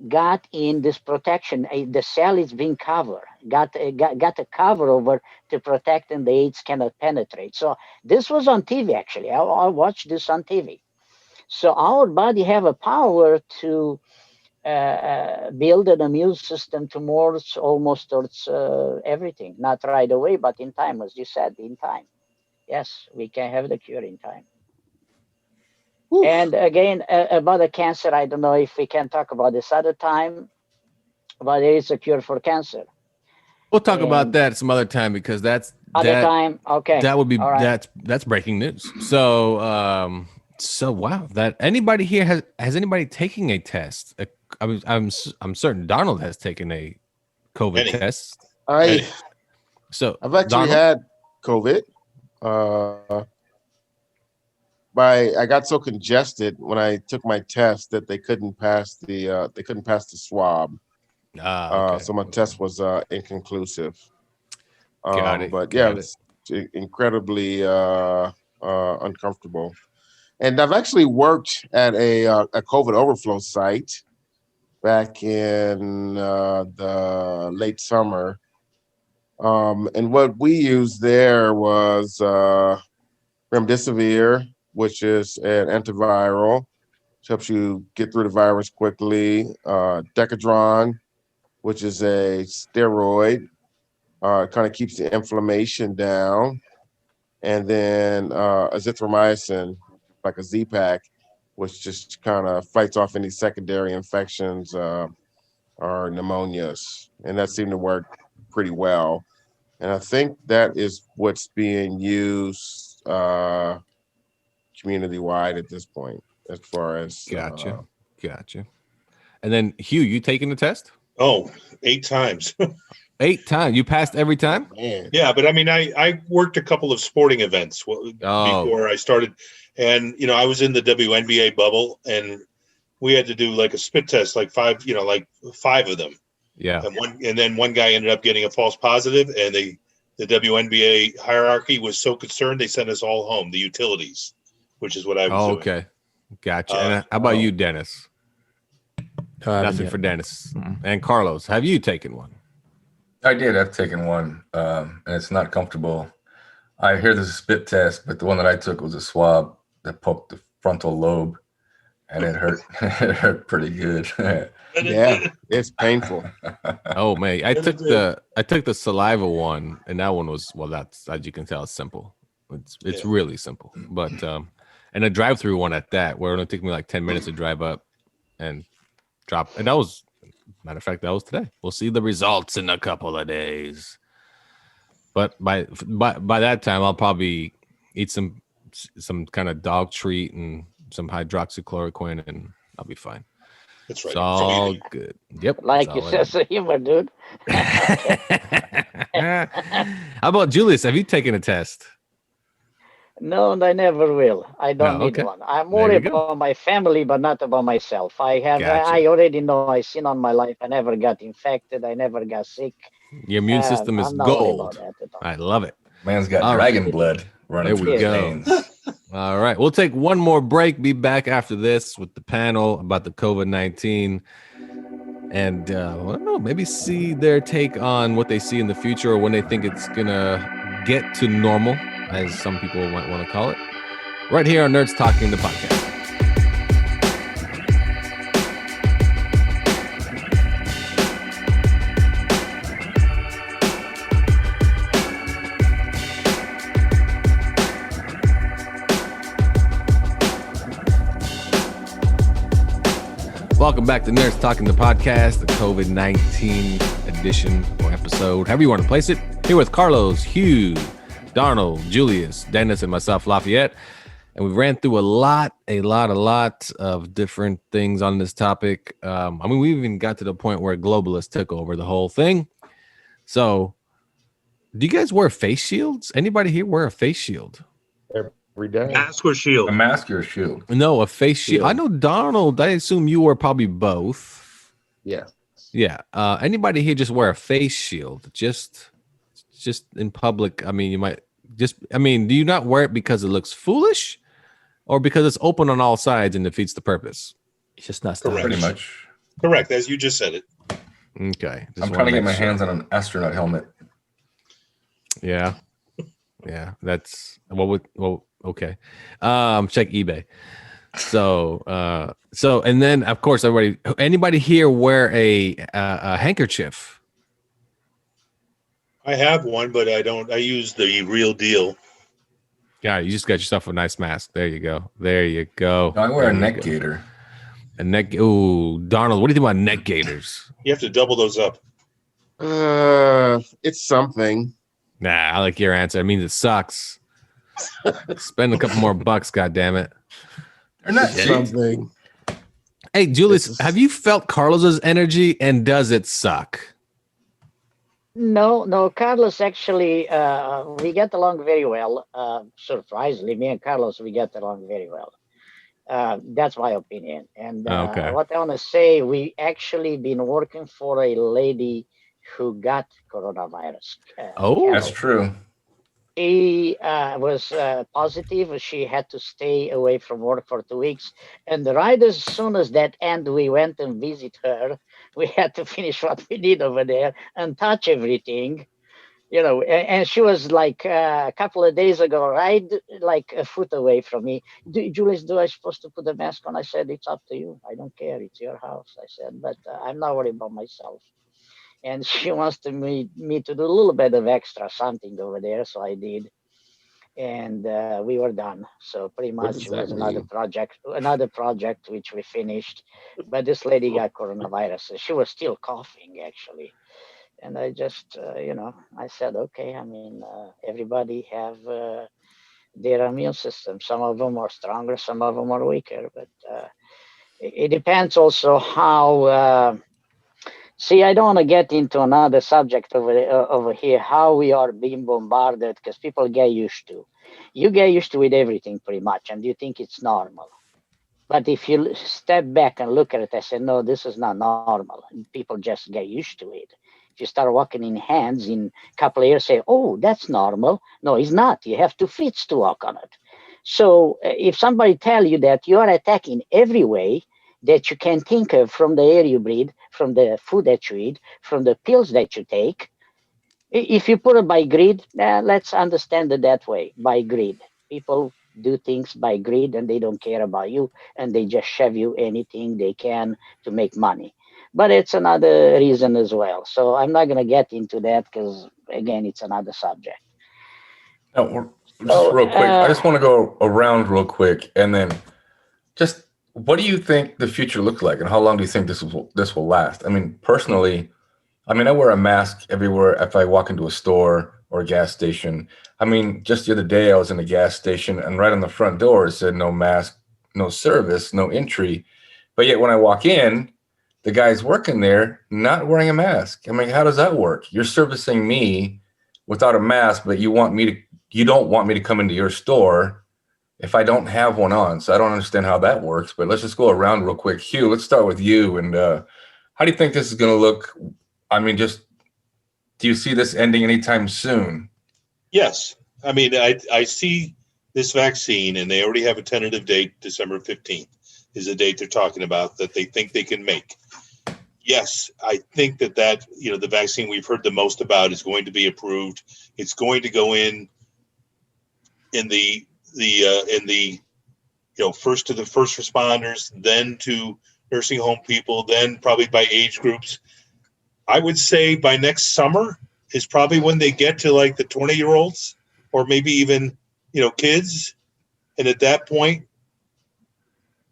got in this protection. The cell is being covered, got a cover over to protect, and the AIDS cannot penetrate. So this was on TV, actually. I watched this on TV. So our body have a power to build an immune system towards almost towards everything. Not right away, but in time, as you said, in time. Yes, we can have the cure in time. Whew. And again, about the cancer, I don't know if we can talk about this other time, but there is a cure for cancer. We'll talk about And that some other time because that's other that time, okay. that would be All right. that's breaking news. So wow, that anybody here has anybody taking a test? I'm certain Donald has taken a COVID Any. test. I've So actually Donald? had COVID. I got so congested when I took my test that they couldn't pass the swab. Okay. So my test was inconclusive. Got it. But yeah, got it was incredibly uncomfortable. And I've actually worked at a COVID overflow site back in the late summer. And what we used there was remdesivir, which is an antiviral, which helps you get through the virus quickly. Decadron, which is a steroid, kind of keeps the inflammation down. And then azithromycin, like a Z-Pack, which just kind of fights off any secondary infections or pneumonias. And that seemed to work pretty well. And I think that is what's being used community-wide at this point, as far as Gotcha. And then Hugh, you taking the test? Oh, 8 times. 8 times. You passed every time? man. Yeah, but I mean, I worked a couple of sporting events before I started, and I was in the WNBA bubble, and we had to do like a spit test, like 5 of them. Yeah. And then one guy ended up getting a false positive, and the WNBA hierarchy was so concerned they sent us all home, the utilities, which is what I was doing. Okay. Gotcha. And how about you, Dennis? Nothing for Dennis. And Carlos, have you taken one? I did. I've taken one, and it's not comfortable. I hear there's a spit test, but the one that I took was a swab that poked the frontal lobe, and it hurt. It hurt pretty good. Yeah, it's painful. Oh man, I took the saliva one, and that one was, well, that's, as you can tell, it's simple. It's really simple. But and a drive-through one at that, where it only took me like 10 minutes to drive up and drop. And that was, matter of fact, that was today. We'll see the results in a couple of days. But by that time, I'll probably eat some kind of dog treat and some hydroxychloroquine, and I'll be fine. That's right. It's all good. Yep. Like you said, so humor, dude. How about Julius? Have you taken a test? No, and I never will. I don't No, need okay. one. I'm There more you go. about my family, but not about myself. Gotcha. I already know I seen on my life. I never got infected. I never got sick. Your immune system is I'm not worried about gold. that at all. I love it. Man's got All right. dragon blood running There through we his go. veins. All right. We'll take one more break. Be back after this with the panel about the COVID-19. And I don't know, maybe see their take on what they see in the future or when they think it's going to get to normal, as some people might want to call it. Right here on Nerds Talking, the podcast. Welcome back to Nerds Talking, the podcast, the COVID-19 edition or episode, however you want to place it. Here with Carlos, Hugh, Donald, Julius, Dennis, and myself, Lafayette. And we ran through a lot of different things on this topic. We even got to the point where globalists took over the whole thing. So, do you guys wear face shields? Anybody here wear a face shield? Every day. Mask or shield? A mask or a shield? No, a face shield. I know Donald, I assume you were probably both. Yeah. Yeah. Anybody here just wear a face shield? Just in public. I mean, you might do you not wear it because it looks foolish or because it's open on all sides and defeats the purpose? It's just not Correct. Pretty much. Correct, as you just said it. Okay. I'm trying to get my hands on an astronaut helmet. Yeah. Yeah. That's okay. Check eBay. So and then of course anybody here wear a handkerchief? I have one, but I don't. I use the real deal. Yeah, you just got yourself a nice mask. There you go. No, I wear a neck gaiter. A neck. Ooh, Donald, what do you think about neck gaiters? You have to double those up. It's something. Nah, I like your answer. I mean, it sucks. Spend a couple more bucks, goddammit. They're not It's cheap. something. Hey, Julius, have you felt Carlos's energy and does it suck? No, Carlos, actually, we get along very well. Surprisingly, me and Carlos, we get along very well. That's my opinion. And Okay. what I want to say, we actually been working for a lady who got coronavirus. Oh. That's true. She was positive. She had to stay away from work for 2 weeks. And right as soon as that ended, we went and visit her. We had to finish what we did over there and touch everything, and she was like a couple of days ago, right, like a foot away from me. Julius, do I supposed to put a mask on? I said, it's up to you. I don't care. It's your house. I said, but I'm not worried about myself. And she wants me to do a little bit of extra something over there. So I did. And we were done. So pretty What much does it that was mean? another project which we finished. But this lady got coronavirus. She was still coughing, actually. And I just, I said, okay, everybody have their immune system. Some of them are stronger, some of them are weaker. But it depends also how... See, I don't want to get into another subject over here, how we are being bombarded, because people get used to. You get used to with everything pretty much, and you think it's normal. But if you step back and look at it, I say, no, this is not normal. People just get used to it. If you start walking in hands in a couple of years, say, oh, that's normal. No, it's not. You have 2 feet to walk on it. So if somebody tell you that you are attacking every way that you can think of, from the air you breathe, from the food that you eat, from the pills that you take, if you put it by greed, let's understand it that way, by greed. People do things by greed and they don't care about you and they just shove you anything they can to make money. But it's another reason as well. So I'm not going to get into that because, again, it's another subject. No, just real quick. I just want to go around real quick and then just what do you think the future looks like and how long do you think this will last? I mean, personally, I wear a mask everywhere if I walk into a store or a gas station. Just the other day I was in a gas station and right on the front door it said no mask, no service, no entry. But yet when I walk in, the guy's working there not wearing a mask. How does that work? You're servicing me without a mask, but you want me to you don't want me to come into your store if I don't have one on. So I don't understand how that works, but let's just go around real quick. Hugh, let's start with you. And how do you think this is going to look? I mean, just do you see this ending anytime soon? Yes. I mean, I see this vaccine, and they already have a tentative date. December 15th is the date they're talking about that they think they can make. Yes, I think that the vaccine we've heard the most about is going to be approved. It's going to go in the first to the first responders, then to nursing home people, then probably by age groups. I would say by next summer is probably when they get to like the 20-year-olds or maybe even, kids. And at that point,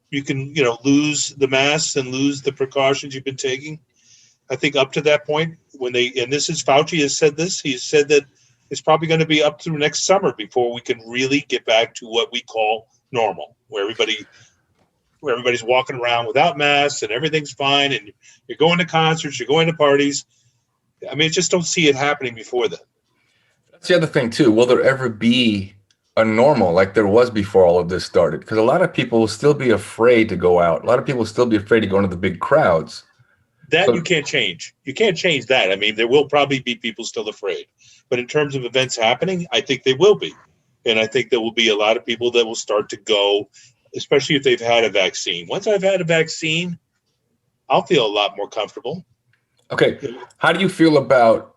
you can, lose the masks and lose the precautions you've been taking. I think up to that point and this is Fauci has said this, he's said that it's probably going to be up through next summer before we can really get back to what we call normal, where everybody's walking around without masks and everything's fine. And you're going to concerts, you're going to parties. I mean, I just don't see it happening before then. That's the other thing too. Will there ever be a normal like there was before all of this started? Because a lot of people will still be afraid to go out. A lot of people will still be afraid to go into the big crowds. That you can't change. You can't change that. I mean, there will probably be people still afraid. But in terms of events happening, I think they will be. And I think there will be a lot of people that will start to go, especially if they've had a vaccine. Once I've had a vaccine, I'll feel a lot more comfortable. Okay. How do you feel about,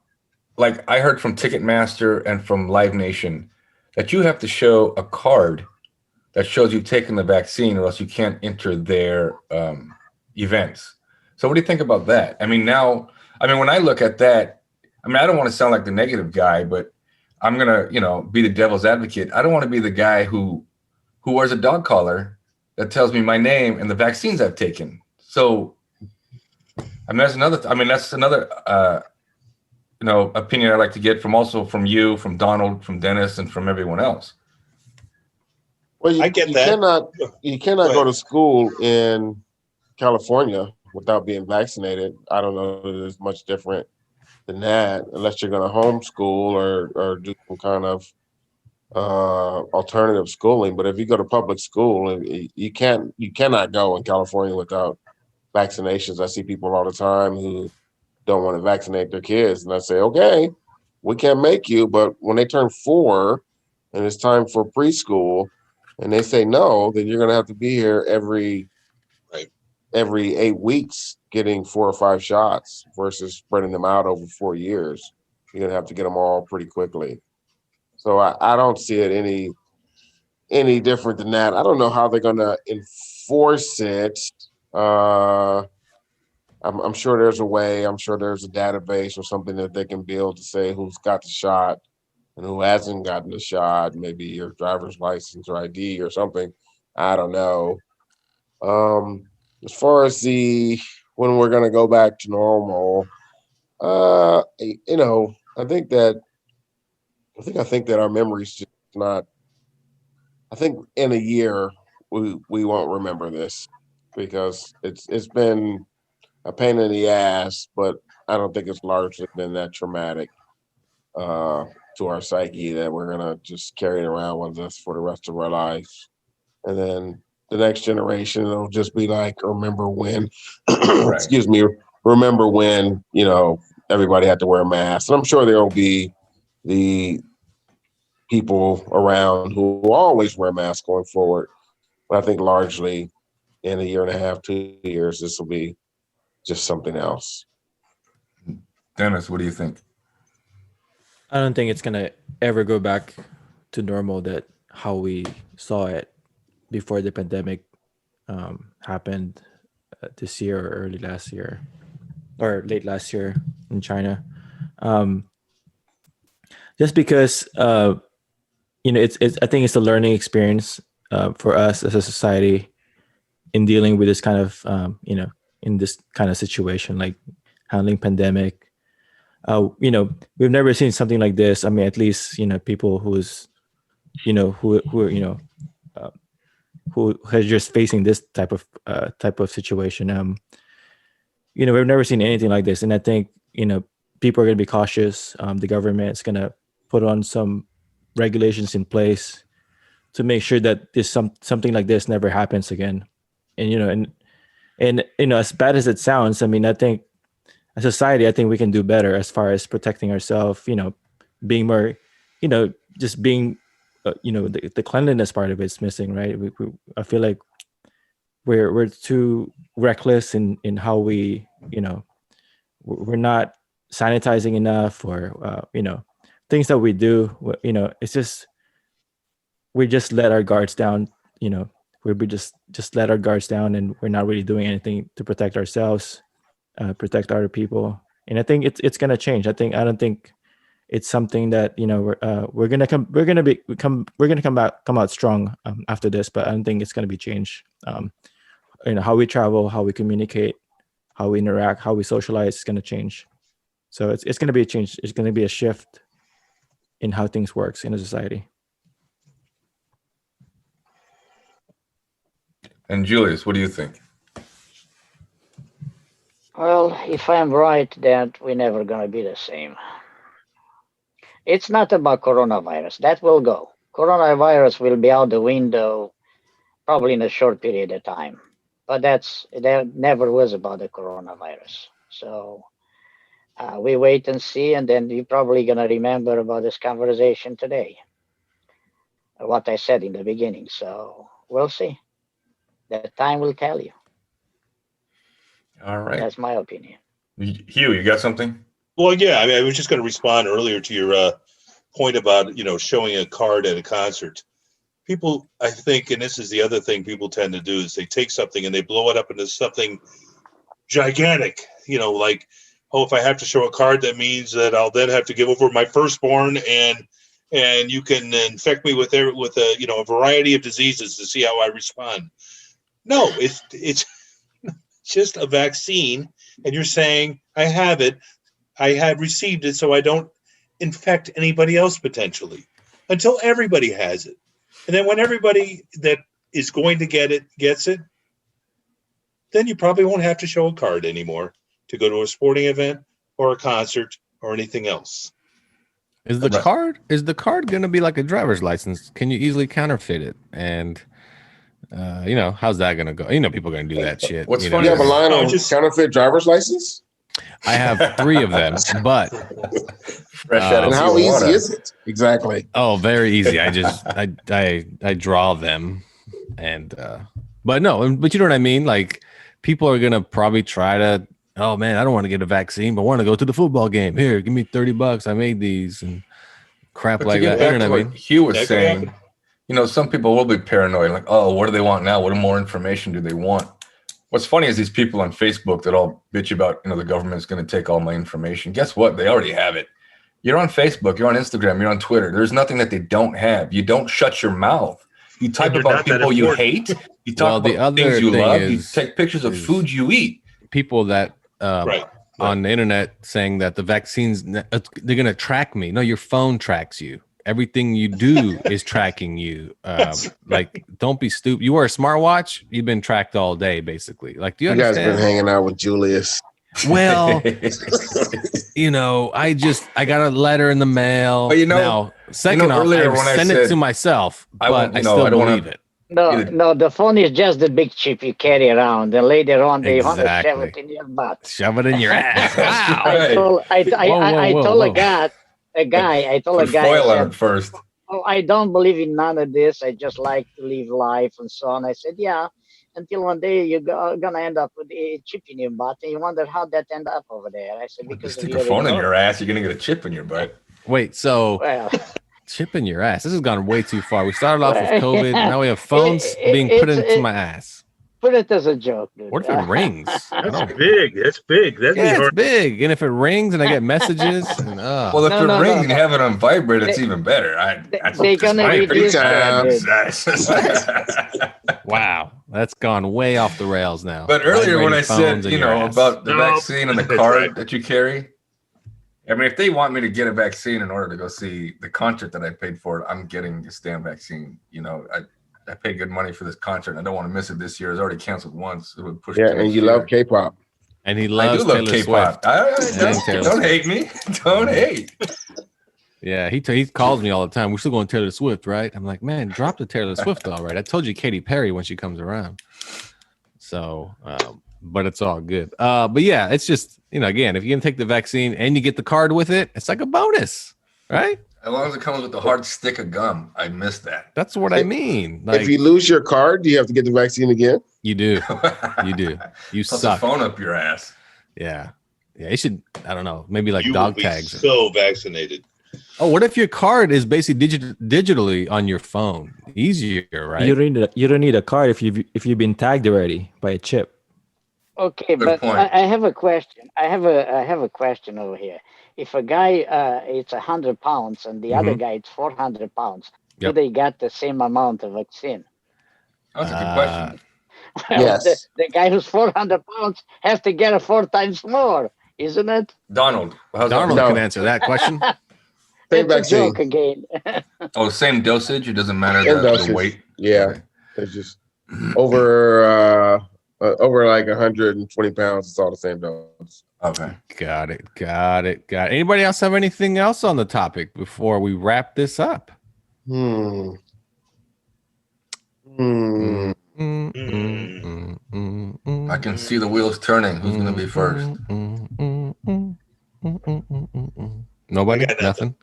like I heard from Ticketmaster and from Live Nation, that you have to show a card that shows you've taken the vaccine or else you can't enter their events. So what do you think about that? I mean, when I look at that, I don't want to sound like the negative guy, but I'm going to, be the devil's advocate. I don't want to be the guy who wears a dog collar that tells me my name and the vaccines I've taken. So, that's another opinion I'd like to get from you, from Donald, from Dennis, and from everyone else. Well, I get that. You cannot go to school in California without being vaccinated. I don't know that it's much different than that, unless you're going to homeschool or do some kind of alternative schooling. But if you go to public school, you cannot go in California without vaccinations. I see people all the time who don't want to vaccinate their kids, and I say, okay, we can't make you. But when they turn 4 and it's time for preschool, and they say no, then you're going to have to be here every 8 weeks getting 4 or 5 shots versus spreading them out over 4 years. You're going to have to get them all pretty quickly. So I don't see it any different than that. I don't know how they're going to enforce it. I'm sure there's a way. I'm sure there's a database or something that they can build to say who's got the shot and who hasn't gotten the shot, maybe your driver's license or ID or something. I don't know. As far as when we're going to go back to normal, I think that our memory's just not. I think in a year we won't remember this because it's been a pain in the ass, but I don't think it's largely been that traumatic to our psyche that we're gonna just carry it around with us for the rest of our lives, and then the next generation it'll just be like, remember when? Right. Excuse me. Remember when everybody had to wear a mask? And I'm sure there will be the people around who will always wear masks going forward. But I think largely in a year and a half, 2 years, this will be just something else. Dennis, what do you think? I don't think it's gonna ever go back to normal, that how we saw it before the pandemic happened this year or early last year or late last year in China. Just because it's I think it's a learning experience for us as a society in dealing with this kind of in this kind of situation, like handling pandemic. We've never seen something like this. I mean, at least people who has just facing this type of situation. We've never seen anything like this, and I think people are going to be cautious. The government is going to put on some regulations in place to make sure that something like this never happens again. And as bad as it sounds, I mean, I think as a society, I think we can do better as far as protecting ourselves. Being more, just being, the cleanliness part of it's missing, right? I feel like we're too reckless in how we, we're not sanitizing enough, or things that we do. It's just we just let our guards down. We just let our guards down, and we're not really doing anything to protect ourselves, protect other people. And I think it's gonna change. I don't think it's something that we're gonna come out strong after this, but I don't think it's gonna be changed. How we travel, how we communicate, how we interact, how we socialize is gonna change. So it's gonna be a change. It's gonna be a shift in how things works in a society. And Julius, what do you think? Well, if I'm right, that we're never going to be the same. It's not about coronavirus. That will go. Coronavirus will be out the window probably in a short period of time. But that never was about the coronavirus. So we wait and see, and then you're probably going to remember about this conversation today, what I said in the beginning. So we'll see. The time will tell you. All right. That's my opinion. Hugh, you got something? Well, yeah. I mean, I was just going to respond earlier to your point about showing a card at a concert. People, I think, and this is the other thing people tend to do, is they take something and they blow it up into something gigantic. Like, oh, if I have to show a card, that means that I'll then have to give over my firstborn, and you can infect me with a variety of diseases to see how I respond. No, it's just a vaccine, and you're saying, I have it, I have received it, so I don't infect anybody else potentially, until everybody has it. And then when everybody that is going to get it gets it, then you probably won't have to show a card anymore to go to a sporting event or a concert or anything else. Is the card going to be like a driver's license? Can you easily counterfeit it? And how's that going to go? People are going to do that shit. What's funny? You have a line on counterfeit driver's license? I have 3 of them, but fresh out of and how easy is it? Exactly. Oh, very easy. I draw them, and but you know what I mean? Like, people are going to probably try to, oh man, I don't want to get a vaccine, but I want to go to the football game. Here, give me $30. I made these and crap like that. You know what I mean? Hugh was saying, some people will be paranoid, like, oh, what do they want now? What more information do they want? What's funny is these people on Facebook that all bitch about, the government's going to take all my information. Guess what? They already have it. You're on Facebook, you're on Instagram, you're on Twitter. There's nothing that they don't have. You don't shut your mouth. You type about people you hate. You talk about things you love. You take pictures of food you eat. People that on the internet saying that the vaccines, they're going to track me. No, your phone tracks you. Everything you do is tracking you. Like, don't be stupid. You wear a smartwatch, you've been tracked all day, basically. Like, do you understand? You guys been hanging out with Julius. Well, I got a letter in the mail. But now, second off, I send it to myself, but I still believe it. No, the phone is just the big chip you carry around, and later on they want to shove it in your butt. Shove it in your ass. Wow. I told a guy. Foil on it first. Oh, I don't believe in none of this. I just like to live life and so on. I said, yeah, until one day you're gonna end up with a chip in your butt, and you wonder how that end up over there. I said, because stick a phone in your ass, you're gonna get a chip in your butt. Wait, so chip in your ass? This has gone way too far. We started off with COVID, now we have phones being put into my ass. Put it as a joke, dude. What if it rings? That's big. That's big. It's big. And if it rings and I get messages, well, if it rings and you have it on vibrate, it's even better. They're gonna reduce Wow, that's gone way off the rails now. But earlier when I said, about the vaccine and the card that you carry, I mean, if they want me to get a vaccine in order to go see the concert that I paid for, I'm getting this damn vaccine. I paid good money for this concert, and I don't want to miss it this year. It's already canceled once. It would push. Yeah, and you love K-pop. And he loves Taylor Swift. Don't hate me. Don't hate. Yeah, he calls me all the time. We're still going Taylor Swift, right? I'm like, man, drop the Taylor Swift, all right. I told you Katy Perry when she comes around. So, but it's all good. But yeah, it's just, again, if you're gonna take the vaccine and you get the card with it, it's like a bonus, right? As long as it comes with a hard stick of gum. I missed that. That's what I mean. Like, if you lose your card, do you have to get the vaccine again? You do. You do. You Plus suck. a phone up your ass. Yeah. Yeah. It should, I don't know, maybe like You dog will be tags. so vaccinated. Oh, what if your card is basically digitally on your phone? Easier, right? You don't need a card if you've been tagged already by a chip. Okay, Good but point. I have a question. I have a question over here. If a guy it's 100 pounds and the other guy it's 400 pounds, do Yep. they get the same amount of vaccine? That's a good question. Well, Yes. the guy who's 400 pounds has to get 4 times more, isn't it? Donald. How's that? Donald No. can answer that question. Same It's a vaccine. joke again. Oh, same dosage. It doesn't matter Same the dosage. weight. Yeah. Okay. It's just over like 120 pounds. It's all the same dose. Okay. Got it. Anybody else have anything else on the topic before we wrap this up? Hmm. I can see the wheels turning. Who's going to be first? Nobody? I got Nothing?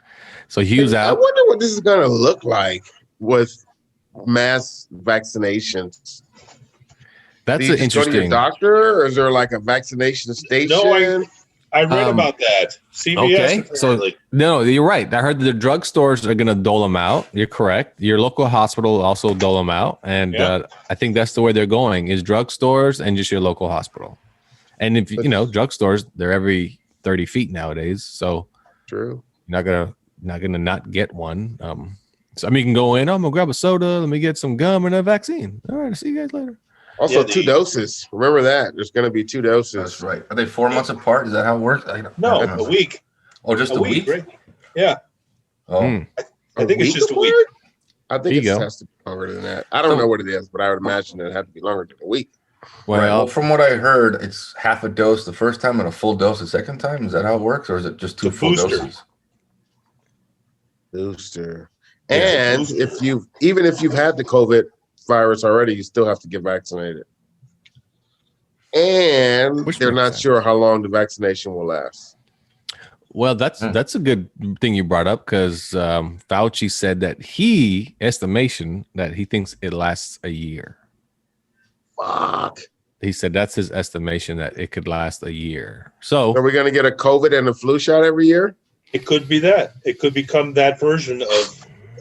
So Hugh's I out. wonder what this is going to look like with mass vaccinations. That's Do you an just go to your interesting. doctor, or is there like a vaccination station? No, I read about that. CVS. Okay, so apparently. no, you're right. I heard that the drugstores are going to dole them out. You're correct. Your local hospital will also dole them out, and Yeah. I think that's the way they're going: is drugstores and just your local hospital. And if you know drugstores, they're every 30 feet nowadays, so True. you're not gonna not get one. So I mean, you can go in. I'm gonna grab a soda. Let me get some gum and a vaccine. All right, I'll see you guys later. Also, Yeah, 2 doses. Remember that. There's going to be 2 doses. That's right. Are they 4 months apart? Is that how it works? No, I don't know. a week. Oh, just a week? Right? Yeah. Oh, Hmm. I think it's just a week. apart? I There think you it go. has to be longer than that. I don't know what it is, but I would imagine it had to be longer than a week. Well, right. Well, from what I heard, it's half a dose the first time and a full dose the second time. Is that how it works, or is it just 2 It's a full booster. doses? Booster. Yeah, And booster. if you've had the COVID virus already, you still have to get vaccinated. And Which they're makes not sense. sure how long the vaccination will last. Well, that's a good thing you brought up because Fauci said that he thinks it lasts a year. Fuck. He said that's his estimation that it could last a year. So Are we going to get a COVID and a flu shot every year? It could be that. It could become that version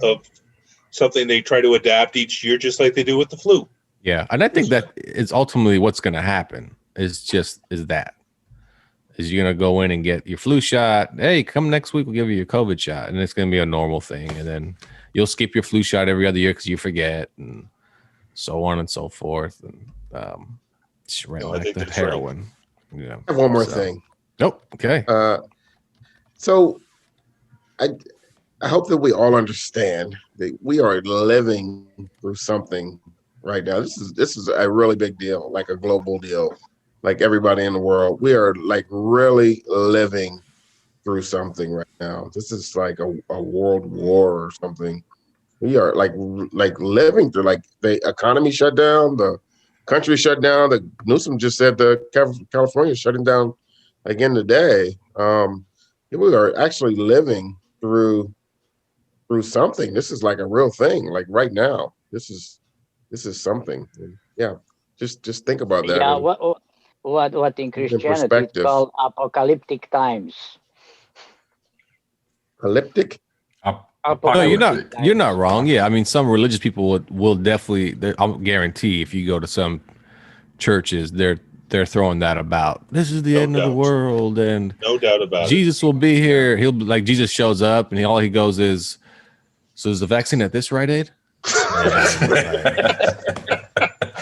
of something they try to adapt each year, just like they do with the flu. yeah, and I think that is ultimately what's going to happen. Is you're going to go in and get your flu shot. Hey, come next week, we'll give you your COVID shot, and it's going to be a normal thing. And then you'll skip your flu shot every other year because you forget, and so on and so forth. And just ran No, I like think the that's right. heroin. Yeah. I have one more So- thing. Nope. Okay. So I hope that we all understand that we are living through something right now. This is a really big deal, like a global deal. Like everybody in the world, we are like really living through something right now. This is like a world war or something. We are like living through, like the economy shut down, the country shut down. The Newsom just said the California is shutting down again today. We are actually living through something. This is like a real thing. Like right now, this is something. And yeah, just think about that. Yeah, And what in Christianity it's perspective. called apocalyptic times. Apocalyptic. No, you're not wrong. Yeah, I mean, some religious people will definitely. I'll guarantee if you go to some churches, they're throwing that about. This is the No end of the doubt. world, and No doubt about Jesus will be here. He'll be like Jesus shows up, and all he goes is, "So is the vaccine at this Rite Aid?"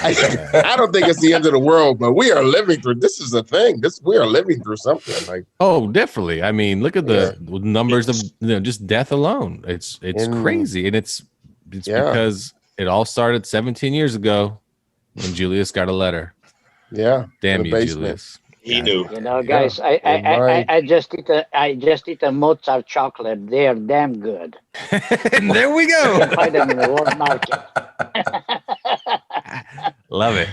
I don't think it's the end of the world, but we are living through. This is a thing. We are living through something. Like Oh, definitely. I mean, look at the numbers of just death alone. It's And- crazy, and it's Yeah. because it all started 17 years ago when Julius got a letter. yeah, Damn in you, the basement. Julius. He knew. You know, guys, I just eat a Mozart chocolate. They're damn good. And there we You go. can find them in the world market. Love it.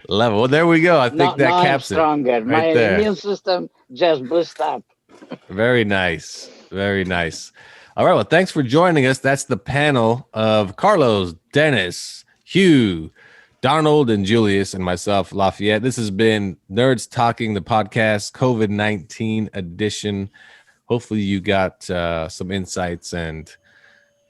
Love it. Well, there we go. I think that now I'm caps it. stronger. My Right there. immune system just boosted up. Very nice. Very nice. All right. Well, thanks for joining us. That's the panel of Carlos, Dennis, Hugh, Donald, and Julius, and myself, Lafayette. This has been Nerds Talking, the podcast, COVID-19 edition. Hopefully you got some insights and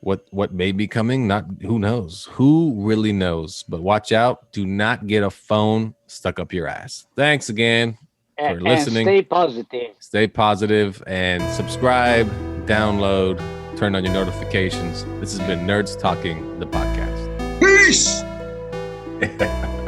what may be coming. Not who knows? Who really knows? But watch out. Do not get a phone stuck up your ass. Thanks again for listening. And stay positive. Stay positive and subscribe, download, turn on your notifications. This has been Nerds Talking, the podcast. Peace. Yeah.